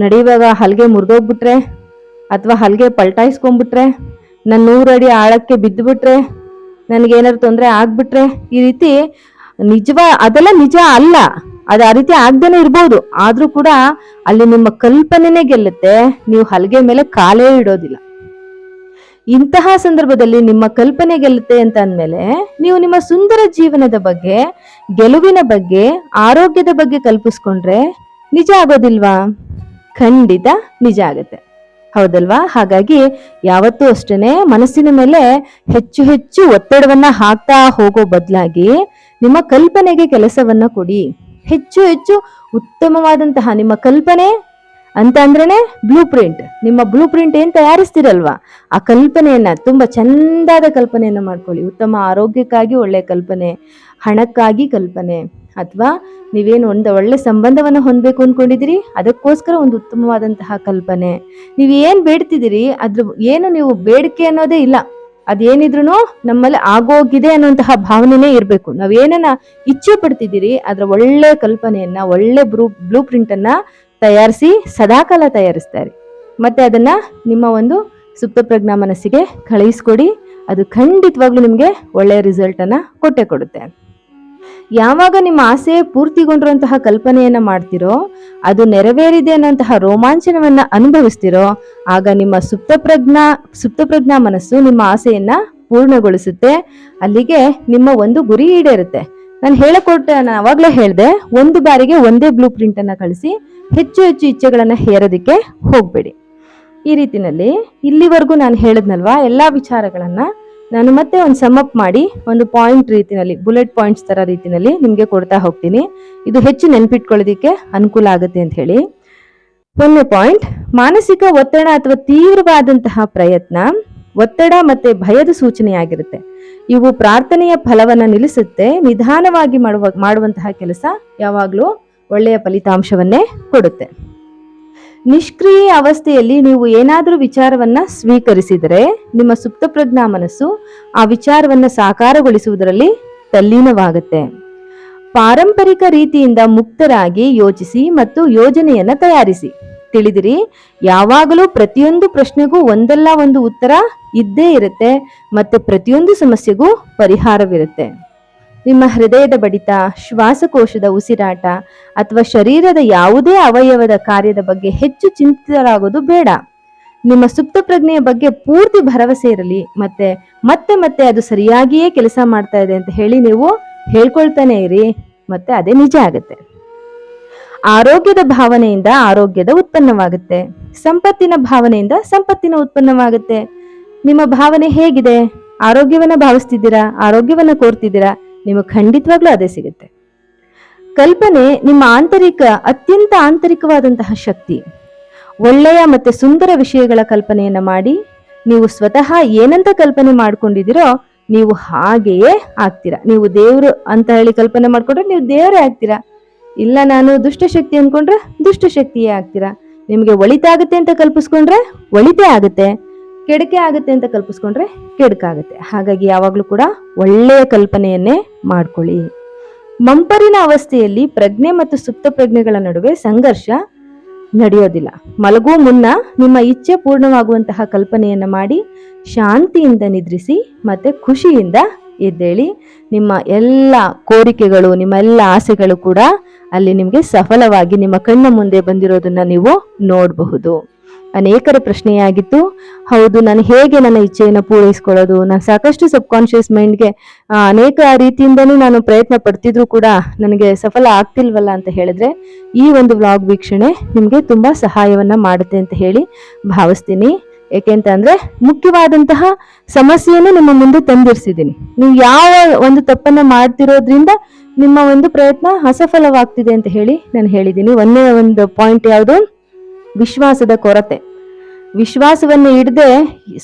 ನಡೆಯುವಾಗ ಹಲಗೆ ಮುರಿದೋಗ್ಬಿಟ್ರೆ ಅಥವಾ ಹಲಗೆ ಪಲ್ಟಾಯಿಸ್ಕೊಂಡ್ಬಿಟ್ರೆ, ನಾನು 100 ಅಡಿ ಆಳಕ್ಕೆ ಬಿದ್ದುಬಿಟ್ರೆ, ನನಗೇನಾದ್ರು ತೊಂದರೆ ಆಗ್ಬಿಟ್ರೆ, ಈ ರೀತಿ ಅದೆಲ್ಲ ನಿಜ ಅಲ್ಲ. ಅದು ಆ ರೀತಿ ಆಗ್ದೇನೆ ಇರ್ಬೋದು, ಆದ್ರೂ ಕೂಡ ಅಲ್ಲಿ ನಿಮ್ಮ ಕಲ್ಪನೆನೇ ಗೆಲ್ಲುತ್ತೆ. ನೀವು ಹಲಗೆ ಮೇಲೆ ಕಾಲೇ ಇಡೋದಿಲ್ಲ. ಇಂತಹ ಸಂದರ್ಭದಲ್ಲಿ ನಿಮ್ಮ ಕಲ್ಪನೆ ಗೆಲ್ಲುತ್ತೆ ಅಂತ ಅಂದ್ಮೇಲೆ ನೀವು ನಿಮ್ಮ ಸುಂದರ ಜೀವನದ ಬಗ್ಗೆ, ಗೆಲುವಿನ ಬಗ್ಗೆ, ಆರೋಗ್ಯದ ಬಗ್ಗೆ ಕಲ್ಪಿಸ್ಕೊಂಡ್ರೆ ನಿಜ ಆಗೋದಿಲ್ವಾ? ಖಂಡಿತ ನಿಜ ಆಗತ್ತೆ, ಹೌದಲ್ವಾ? ಹಾಗಾಗಿ ಯಾವತ್ತೂ ಅಷ್ಟೇನೆ ಮನಸ್ಸಿನ ಮೇಲೆ ಹೆಚ್ಚು ಹೆಚ್ಚು ಒತ್ತಡವನ್ನ ಹಾಕ್ತಾ ಹೋಗೋ ಬದಲಾಗಿ ನಿಮ್ಮ ಕಲ್ಪನೆಗೆ ಕೆಲಸವನ್ನ ಕೊಡಿ. ಹೆಚ್ಚು ಹೆಚ್ಚು ಉತ್ತಮವಾದಂತಹ ನಿಮ್ಮ ಕಲ್ಪನೆ ಅಂತ ಅಂದ್ರೇನೆ ಬ್ಲೂ ಪ್ರಿಂಟ್. ನಿಮ್ಮ ಬ್ಲೂ ಪ್ರಿಂಟ್ ಏನ್ ತಯಾರಿಸ್ತಿರಲ್ವಾ, ಆ ಕಲ್ಪನೆಯನ್ನ ತುಂಬಾ ಚಂದಾದ ಕಲ್ಪನೆಯನ್ನ ಮಾಡ್ಕೊಳ್ಳಿ. ಉತ್ತಮ ಆರೋಗ್ಯಕ್ಕಾಗಿ ಒಳ್ಳೆ ಕಲ್ಪನೆ, ಹಣಕ್ಕಾಗಿ ಕಲ್ಪನೆ, ಅಥವಾ ನೀವೇನು ಒಂದು ಒಳ್ಳೆ ಸಂಬಂಧವನ್ನ ಹೊಂದಬೇಕು ಅನ್ಕೊಂಡಿದ್ದೀರಿ ಅದಕ್ಕೋಸ್ಕರ ಒಂದು ಉತ್ತಮವಾದಂತಹ ಕಲ್ಪನೆ. ನೀವು ಏನ್ ಬೇಡ್ತಿದ್ದೀರಿ ಅದ್ರ ಏನು ನೀವು ಬೇಡಿಕೆ ಅನ್ನೋದೇ ಇಲ್ಲ, ಅದೇನಿದ್ರು ನಮ್ಮಲ್ಲಿ ಆಗೋಗಿದೆ ಅನ್ನುವಂತಹ ಭಾವನೆನೇ ಇರ್ಬೇಕು. ನಾವೇನನ್ನ ಇಚ್ಛೆ ಪಡ್ತಿದ್ದೀರಿ ಅದ್ರ ಒಳ್ಳೆ ಕಲ್ಪನೆಯನ್ನ, ಒಳ್ಳೆ ಬ್ಲೂ ಪ್ರಿಂಟ್ ಅನ್ನ ತಯಾರಿಸಿ ಸದಾಕಾಲ ತಯಾರಿಸ್ತಾರೆ. ಮತ್ತೆ ಅದನ್ನ ನಿಮ್ಮ ಒಂದು ಸುಪ್ತ ಪ್ರಜ್ಞಾ ಮನಸ್ಸಿಗೆ ಕಳಿಸ್ಕೊಡಿ. ಅದು ಖಂಡಿತವಾಗ್ಲೂ ನಿಮ್ಗೆ ಒಳ್ಳೆಯ ರಿಸಲ್ಟ್ ಅನ್ನ ಕೊಟ್ಟೆ ಕೊಡುತ್ತೆ. ಯಾವಾಗ ನಿಮ್ಮ ಆಸೆ ಪೂರ್ತಿಗೊಂಡಿರುವಂತಹ ಕಲ್ಪನೆಯನ್ನ ಮಾಡ್ತಿರೋ, ಅದು ನೆರವೇರಿದೆ ಅನ್ನುವಂತಹ ರೋಮಾಂಚನವನ್ನ ಅನುಭವಿಸ್ತಿರೋ, ಆಗ ನಿಮ್ಮ ಸುಪ್ತ ಪ್ರಜ್ಞಾ ಮನಸ್ಸು ನಿಮ್ಮ ಆಸೆಯನ್ನ ಪೂರ್ಣಗೊಳಿಸುತ್ತೆ. ಅಲ್ಲಿಗೆ ನಿಮ್ಮ ಒಂದು ಗುರಿ ಈಡೇರುತ್ತೆ. ನಾನು ಅವಾಗ್ಲೇ ಹೇಳ್ದೆ, ಒಂದು ಬಾರಿಗೆ ಒಂದೇ ಬ್ಲೂ ಪ್ರಿಂಟ್ ಅನ್ನ ಕಳಿಸಿ ಹೆಚ್ಚು ಹೆಚ್ಚು ಇಚ್ಛೆಗಳನ್ನ ಹೇರೋದಿಕ್ಕೆ ಹೋಗ್ಬೇಡಿ. ಈ ರೀತಿನಲ್ಲಿ ಇಲ್ಲಿವರೆಗೂ ನಾನು ಹೇಳಿದ್ನಲ್ವಾ ಎಲ್ಲಾ ವಿಚಾರಗಳನ್ನ ನಾನು ಮತ್ತೆ ಒಂದು ಸಮ್ಮಪ್ ಮಾಡಿ ಒಂದು ಪಾಯಿಂಟ್ ರೀತಿನಲ್ಲಿ, ಬುಲೆಟ್ ಪಾಯಿಂಟ್ಸ್ ತರ ರೀತಿನಲ್ಲಿ ನಿಮ್ಗೆ ಕೊಡ್ತಾ ಹೋಗ್ತೀನಿ. ಇದು ಹೆಚ್ಚು ನೆನ್ಪಿಟ್ಕೊಳ್ಳೋದಿಕ್ಕೆ ಅನುಕೂಲ ಆಗುತ್ತೆ ಅಂತ ಹೇಳಿ. 1ನೇ ಪಾಯಿಂಟ್, ಮಾನಸಿಕ ಒತ್ತಡ ಅಥವಾ ತೀವ್ರವಾದಂತಹ ಪ್ರಯತ್ನ, ಒತ್ತಡ ಮತ್ತೆ ಭಯದ ಸೂಚನೆಯಾಗಿರುತ್ತೆ. ಇವು ಪ್ರಾರ್ಥನೆಯ ಫಲವನ್ನ ನಿಲ್ಲಿಸುತ್ತೆ. ನಿಧಾನವಾಗಿ ಮಾಡುವಂತಹ ಕೆಲಸ ಯಾವಾಗ್ಲೂ ಒಳ್ಳೆಯ ಫಲಿತಾಂಶವನ್ನೇ ಕೊಡುತ್ತೆ. ನಿಷ್ಕ್ರಿಯ ಅವಸ್ಥೆಯಲ್ಲಿ ನೀವು ಏನಾದರೂ ವಿಚಾರವನ್ನ ಸ್ವೀಕರಿಸಿದರೆ ನಿಮ್ಮ ಸುಪ್ತ ಪ್ರಜ್ಞಾ ಮನಸ್ಸು ಆ ವಿಚಾರವನ್ನ ಸಾಕಾರಗೊಳಿಸುವುದರಲ್ಲಿ ತಲ್ಲೀನವಾಗುತ್ತೆ. ಪಾರಂಪರಿಕ ರೀತಿಯಿಂದ ಮುಕ್ತರಾಗಿ ಯೋಚಿಸಿ ಮತ್ತು ಯೋಜನೆಯನ್ನ ತಯಾರಿಸಿ. ತಿಳಿದಿರಿ, ಯಾವಾಗಲೂ ಪ್ರತಿಯೊಂದು ಪ್ರಶ್ನೆಗೂ ಒಂದಲ್ಲ ಒಂದು ಉತ್ತರ ಇದ್ದೇ ಇರುತ್ತೆ ಮತ್ತೆ ಪ್ರತಿಯೊಂದು ಸಮಸ್ಯೆಗೂ ಪರಿಹಾರವಿರುತ್ತೆ. ನಿಮ್ಮ ಹೃದಯದ ಬಡಿತ, ಶ್ವಾಸಕೋಶದ ಉಸಿರಾಟ ಅಥವಾ ಶರೀರದ ಯಾವುದೇ ಅವಯವದ ಕಾರ್ಯದ ಬಗ್ಗೆ ಹೆಚ್ಚು ಚಿಂತಿತರಾಗೋದು ಬೇಡ. ನಿಮ್ಮ ಸುಪ್ತ ಪ್ರಜ್ಞೆಯ ಬಗ್ಗೆ ಪೂರ್ತಿ ಭರವಸೆ ಇರಲಿ, ಮತ್ತೆ ಮತ್ತೆ ಮತ್ತೆ ಅದು ಸರಿಯಾಗಿಯೇ ಕೆಲಸ ಮಾಡ್ತಾ ಇದೆ ಅಂತ ಹೇಳಿ ನೀವು ಹೇಳ್ಕೊಳ್ತಾನೆ ಇರಿ, ಮತ್ತೆ ಅದೇ ನಿಜ ಆಗುತ್ತೆ. ಆರೋಗ್ಯದ ಭಾವನೆಯಿಂದ ಆರೋಗ್ಯದ ಉತ್ಪನ್ನವಾಗುತ್ತೆ. ಸಂಪತ್ತಿನ ಭಾವನೆಯಿಂದ ಸಂಪತ್ತಿನ ಉತ್ಪನ್ನವಾಗುತ್ತೆ. ನಿಮ್ಮ ಭಾವನೆ ಹೇಗಿದೆ? ಆರೋಗ್ಯವನ್ನ ಭಾವಿಸ್ತಿದ್ದೀರಾ, ಆರೋಗ್ಯವನ್ನ ಕೋರ್ತಿದ್ದೀರಾ, ನಿಮಗೆ ಖಂಡಿತವಾಗ್ಲೂ ಅದೇ ಸಿಗುತ್ತೆ. ಕಲ್ಪನೆ ನಿಮ್ಮ ಅತ್ಯಂತ ಆಂತರಿಕವಾದಂತಹ ಶಕ್ತಿ. ಒಳ್ಳೆಯ ಮತ್ತೆ ಸುಂದರ ವಿಷಯಗಳ ಕಲ್ಪನೆಯನ್ನ ಮಾಡಿ ನೀವು ಸ್ವತಃ ಏನಂತ ಕಲ್ಪನೆ ಮಾಡ್ಕೊಂಡಿದ್ದೀರೋ ನೀವು ಹಾಗೆಯೇ ಆಗ್ತೀರಾ. ನೀವು ದೇವ್ರು ಅಂತ ಹೇಳಿ ಕಲ್ಪನೆ ಮಾಡ್ಕೊಂಡ್ರೆ ನೀವು ದೇವರೇ ಆಗ್ತೀರಾ. ಇಲ್ಲ ನಾನು ದುಷ್ಟಶಕ್ತಿ ಅನ್ಕೊಂಡ್ರೆ ದುಷ್ಟಶಕ್ತಿಯೇ ಆಗ್ತೀರಾ. ನಿಮ್ಗೆ ಒಳಿತಾಗುತ್ತೆ ಅಂತ ಕಲ್ಪಿಸ್ಕೊಂಡ್ರೆ ಒಳಿತೇ ಆಗುತ್ತೆ, ಕೆಡಕೆ ಆಗುತ್ತೆ ಅಂತ ಕಲ್ಪಿಸ್ಕೊಂಡ್ರೆ ಕೆಡಕಾಗುತ್ತೆ. ಹಾಗಾಗಿ ಯಾವಾಗ್ಲೂ ಕೂಡ ಒಳ್ಳೆಯ ಕಲ್ಪನೆಯನ್ನೇ ಮಾಡ್ಕೊಳ್ಳಿ. ಮಂಪರಿನ ಅವಸ್ಥೆಯಲ್ಲಿ ಪ್ರಜ್ಞೆ ಮತ್ತು ಸುಪ್ತ ಪ್ರಜ್ಞೆಗಳ ನಡುವೆ ಸಂಘರ್ಷ ನಡೆಯೋದಿಲ್ಲ. ಮಲಗುವ ಮುನ್ನ ನಿಮ್ಮ ಇಚ್ಛೆ ಪೂರ್ಣವಾಗುವಂತಹ ಕಲ್ಪನೆಯನ್ನ ಮಾಡಿ ಶಾಂತಿಯಿಂದ ನಿದ್ರಿಸಿ ಮತ್ತೆ ಖುಷಿಯಿಂದ ಎದ್ದೇಳಿ. ನಿಮ್ಮ ಎಲ್ಲ ಕೋರಿಕೆಗಳು, ನಿಮ್ಮ ಎಲ್ಲ ಆಸೆಗಳು ಕೂಡ ಅಲ್ಲಿ ನಿಮಗೆ ಸಫಲವಾಗಿ ನಿಮ್ಮ ಕಣ್ಣ ಮುಂದೆ ಬಂದಿರೋದನ್ನ ನೀವು ನೋಡಬಹುದು. ಅನೇಕರ ಪ್ರಶ್ನೆಯಾಗಿತ್ತು, ಹೌದು ನಾನು ಹೇಗೆ ನನ್ನ ಇಚ್ಛೆಯನ್ನು ಪೂರೈಸ್ಕೊಳ್ಳೋದು? ನಾನು ಸಾಕಷ್ಟು ಸಬ್ ಕಾನ್ಶಿಯಸ್ ಮೈಂಡ್ಗೆ ಅನೇಕ ರೀತಿಯಿಂದನೂ ನಾನು ಪ್ರಯತ್ನ ಪಡ್ತಿದ್ರು ಕೂಡ ನನಗೆ ಸಫಲ ಆಗ್ತಿಲ್ವಲ್ಲ ಅಂತ ಹೇಳಿದ್ರೆ ಈ ಒಂದು ವ್ಲಾಗ್ ವೀಕ್ಷಣೆ ನಿಮಗೆ ತುಂಬಾ ಸಹಾಯವನ್ನ ಮಾಡುತ್ತೆ ಅಂತ ಹೇಳಿ ಭಾವಿಸ್ತೀನಿ. ಏಕೆಂತಂದ್ರೆ ಮುಖ್ಯವಾದಂತಹ ಸಮಸ್ಯೆಯನ್ನು ನಿಮ್ಮ ಮುಂದೆ ತಂದಿರಿಸಿದ್ದೀನಿ. ನೀವು ಯಾವ ಒಂದು ತಪ್ಪನ್ನ ಮಾಡ್ತಿರೋದ್ರಿಂದ ನಿಮ್ಮ ಒಂದು ಪ್ರಯತ್ನ ಅಸಫಲವಾಗ್ತಿದೆ ಅಂತ ಹೇಳಿ ನಾನು ಹೇಳಿದ್ದೀನಿ. ಒಂದೇ ಒಂದು ಪಾಯಿಂಟ್ ಯಾವುದು? ವಿಶ್ವಾಸದ ಕೊರತೆ. ವಿಶ್ವಾಸವನ್ನು ಇಡದೆ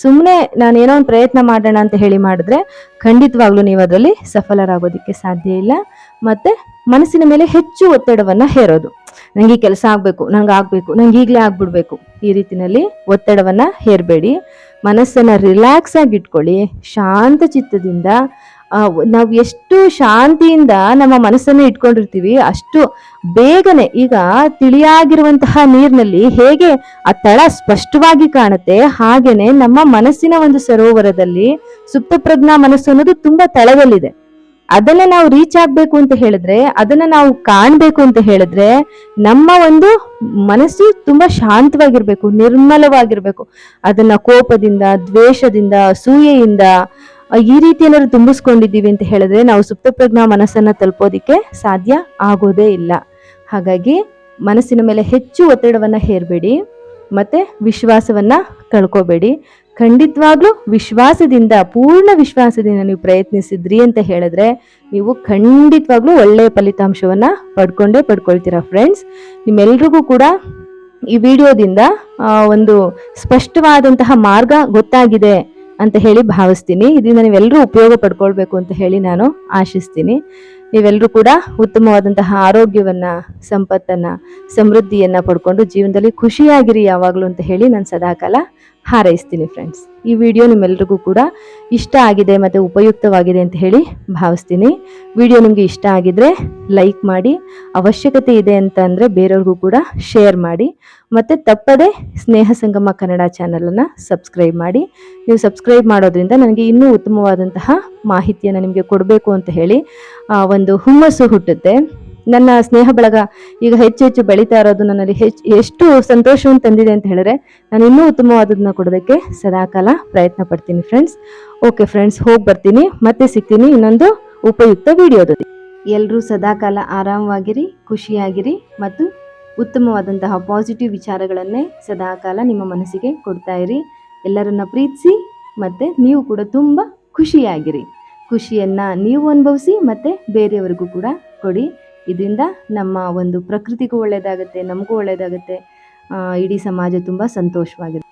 ಸುಮ್ಮನೆ ನಾನೇನೋ ಒಂದು ಪ್ರಯತ್ನ ಮಾಡೋಣ ಅಂತ ಹೇಳಿ ಮಾಡಿದ್ರೆ ಖಂಡಿತವಾಗ್ಲೂ ನೀವು ಅದರಲ್ಲಿ ಸಫಲರಾಗೋದಕ್ಕೆ ಸಾಧ್ಯ ಇಲ್ಲ. ಮತ್ತೆ ಮನಸ್ಸಿನ ಮೇಲೆ ಹೆಚ್ಚು ಒತ್ತಡವನ್ನ ಹೇರೋದು. ನಂಗೆ ಈ ಕೆಲಸ ಆಗ್ಬೇಕು, ನಂಗೆ ಈಗಲೇ ಆಗ್ಬಿಡ್ಬೇಕು, ಈ ರೀತಿನಲ್ಲಿ ಒತ್ತಡವನ್ನ ಹೇರಬೇಡಿ. ಮನಸ್ಸನ್ನ ರಿಲ್ಯಾಕ್ಸ್ ಆಗಿ ಇಟ್ಕೊಳ್ಳಿ. ಶಾಂತ ಚಿತ್ತದಿಂದ ನಾವು ಎಷ್ಟು ಶಾಂತಿಯಿಂದ ನಮ್ಮ ಮನಸ್ಸನ್ನು ಇಟ್ಕೊಂಡಿರ್ತೀವಿ ಅಷ್ಟು ಬೇಗನೆ, ಈಗ ತಿಳಿಯಾಗಿರುವಂತಹ ನೀರಿನಲ್ಲಿ ಹೇಗೆ ಆ ತಳ ಸ್ಪಷ್ಟವಾಗಿ ಕಾಣುತ್ತೆ ಹಾಗೇನೆ ನಮ್ಮ ಮನಸ್ಸಿನ ಒಂದು ಸರೋವರದಲ್ಲಿ ಸುಪ್ತಪ್ರಜ್ಞಾ ಮನಸ್ಸು ಅನ್ನೋದು ತುಂಬಾ ತಳದಲ್ಲಿದೆ. ಅದನ್ನ ನಾವು ರೀಚ್ ಆಗ್ಬೇಕು ಅಂತ ಹೇಳಿದ್ರೆ, ಅದನ್ನ ನಾವು ಕಾಣ್ಬೇಕು ಅಂತ ಹೇಳಿದ್ರೆ ನಮ್ಮ ಒಂದು ಮನಸ್ಸು ತುಂಬಾ ಶಾಂತವಾಗಿರ್ಬೇಕು, ನಿರ್ಮಲವಾಗಿರ್ಬೇಕು. ಅದನ್ನ ಕೋಪದಿಂದ, ದ್ವೇಷದಿಂದ, ಅಸೂಯೆಯಿಂದ ಈ ರೀತಿ ಏನಾದ್ರು ತುಂಬಿಸ್ಕೊಂಡಿದ್ದೀವಿ ಅಂತ ಹೇಳಿದ್ರೆ ನಾವು ಸುಪ್ತಪ್ರಜ್ಞಾ ಮನಸ್ಸನ್ನ ತಲುಪೋದಿಕ್ಕೆ ಸಾಧ್ಯ ಆಗೋದೇ ಇಲ್ಲ. ಹಾಗಾಗಿ ಮನಸ್ಸಿನ ಮೇಲೆ ಹೆಚ್ಚು ಒತ್ತಡವನ್ನ ಹೇರಬೇಡಿ, ಮತ್ತೆ ವಿಶ್ವಾಸವನ್ನ ಕಳ್ಕೋಬೇಡಿ. ಖಂಡಿತವಾಗ್ಲೂ ವಿಶ್ವಾಸದಿಂದ, ಪೂರ್ಣ ವಿಶ್ವಾಸದಿಂದ ನೀವು ಪ್ರಯತ್ನಿಸಿದ್ರಿ ಅಂತ ಹೇಳಿದ್ರೆ ನೀವು ಖಂಡಿತವಾಗ್ಲೂ ಒಳ್ಳೆಯ ಫಲಿತಾಂಶವನ್ನ ಪಡ್ಕೊಳ್ತೀರಾ ಫ್ರೆಂಡ್ಸ್. ನಿಮ್ಮೆಲ್ರಿಗೂ ಕೂಡ ಈ ವಿಡಿಯೋದಿಂದ ಒಂದು ಸ್ಪಷ್ಟವಾದಂತಹ ಮಾರ್ಗ ಗೊತ್ತಾಗಿದೆ ಅಂತ ಹೇಳಿ ಭಾವಿಸ್ತೀನಿ. ಇದರಿಂದ ನೀವೆಲ್ಲರೂ ಉಪಯೋಗ ಪಡ್ಕೊಳ್ಬೇಕು ಅಂತ ಹೇಳಿ ನಾನು ಆಶಿಸ್ತೀನಿ. ನೀವೆಲ್ಲರೂ ಕೂಡ ಉತ್ತಮವಾದಂತಹ ಆರೋಗ್ಯವನ್ನ, ಸಂಪತ್ತನ್ನ, ಸಮೃದ್ಧಿಯನ್ನ ಪಡ್ಕೊಂಡು ಜೀವನದಲ್ಲಿ ಖುಷಿಯಾಗಿರಿ ಯಾವಾಗಲೂ ಅಂತ ಹೇಳಿ ನಾನು ಸದಾಕಾಲ ಹಾರೈಸ್ತೀನಿ ಫ್ರೆಂಡ್ಸ್. ಈ ವಿಡಿಯೋ ನಿಮ್ಮೆಲ್ರಿಗೂ ಕೂಡ ಇಷ್ಟ ಆಗಿದೆ ಮತ್ತು ಉಪಯುಕ್ತವಾಗಿದೆ ಅಂತ ಹೇಳಿ ಭಾವಿಸ್ತೀನಿ. ವಿಡಿಯೋ ನಿಮಗೆ ಇಷ್ಟ ಆಗಿದ್ರೆ ಲೈಕ್ ಮಾಡಿ, ಅವಶ್ಯಕತೆ ಇದೆ ಅಂತ ಅಂದರೆ ಬೇರೆಯವ್ರಿಗೂ ಕೂಡ ಶೇರ್ ಮಾಡಿ, ಮತ್ತು ತಪ್ಪದೆ ಸ್ನೇಹ ಸಂಗಮ ಕನ್ನಡ ಚಾನಲನ್ನು ಸಬ್ಸ್ಕ್ರೈಬ್ ಮಾಡಿ. ನೀವು ಸಬ್ಸ್ಕ್ರೈಬ್ ಮಾಡೋದ್ರಿಂದ ನನಗೆ ಇನ್ನೂ ಉತ್ತಮವಾದಂತಹ ಮಾಹಿತಿಯನ್ನು ನಿಮಗೆ ಕೊಡಬೇಕು ಅಂತ ಹೇಳಿ ಒಂದು ಹುಮ್ಮಸ್ಸು ಹುಟ್ಟುತ್ತೆ. ನನ್ನ ಸ್ನೇಹ ಬಳಗ ಈಗ ಹೆಚ್ಚು ಬೆಳೀತಾ ಇರೋದು ನನ್ನಲ್ಲಿ ಎಷ್ಟು ಸಂತೋಷವನ್ನು ತಂದಿದೆ ಅಂತ ಹೇಳಿದ್ರೆ ನಾನು ಇನ್ನೂ ಉತ್ತಮವಾದದನ್ನ ಕೊಡೋದಕ್ಕೆ ಸದಾಕಾಲ ಪ್ರಯತ್ನ ಪಡ್ತೀನಿ ಫ್ರೆಂಡ್ಸ್. ಓಕೆ ಫ್ರೆಂಡ್ಸ್, ಹೋಗಿ ಬರ್ತೀನಿ, ಮತ್ತೆ ಸಿಗ್ತೀನಿ ಇನ್ನೊಂದು ಉಪಯುಕ್ತ ವಿಡಿಯೋದಲ್ಲಿ. ಎಲ್ಲರೂ ಸದಾಕಾಲ ಆರಾಮವಾಗಿರಿ, ಖುಷಿಯಾಗಿರಿ ಮತ್ತು ಉತ್ತಮವಾದಂತಹ ಪಾಸಿಟಿವ್ ವಿಚಾರಗಳನ್ನೇ ಸದಾಕಾಲ ನಿಮ್ಮ ಮನಸ್ಸಿಗೆ ಕೊಡ್ತಾ ಇರಿ. ಎಲ್ಲರನ್ನ ಪ್ರೀತಿಸಿ ಮತ್ತು ನೀವು ಕೂಡ ತುಂಬ ಖುಷಿಯಾಗಿರಿ. ಖುಷಿಯನ್ನು ನೀವು ಅನುಭವಿಸಿ ಮತ್ತು ಬೇರೆಯವರಿಗೂ ಕೂಡ ಕೊಡಿ. ಇದರಿಂದ ನಮ್ಮ ಒಂದು ಪ್ರಕೃತಿಗೂ ಒಳ್ಳೆಯದಾಗುತ್ತೆ, ನಮಗೂ ಒಳ್ಳೆಯದಾಗುತ್ತೆ, ಇಡೀ ಸಮಾಜ ತುಂಬ ಸಂತೋಷವಾಗಿದೆ.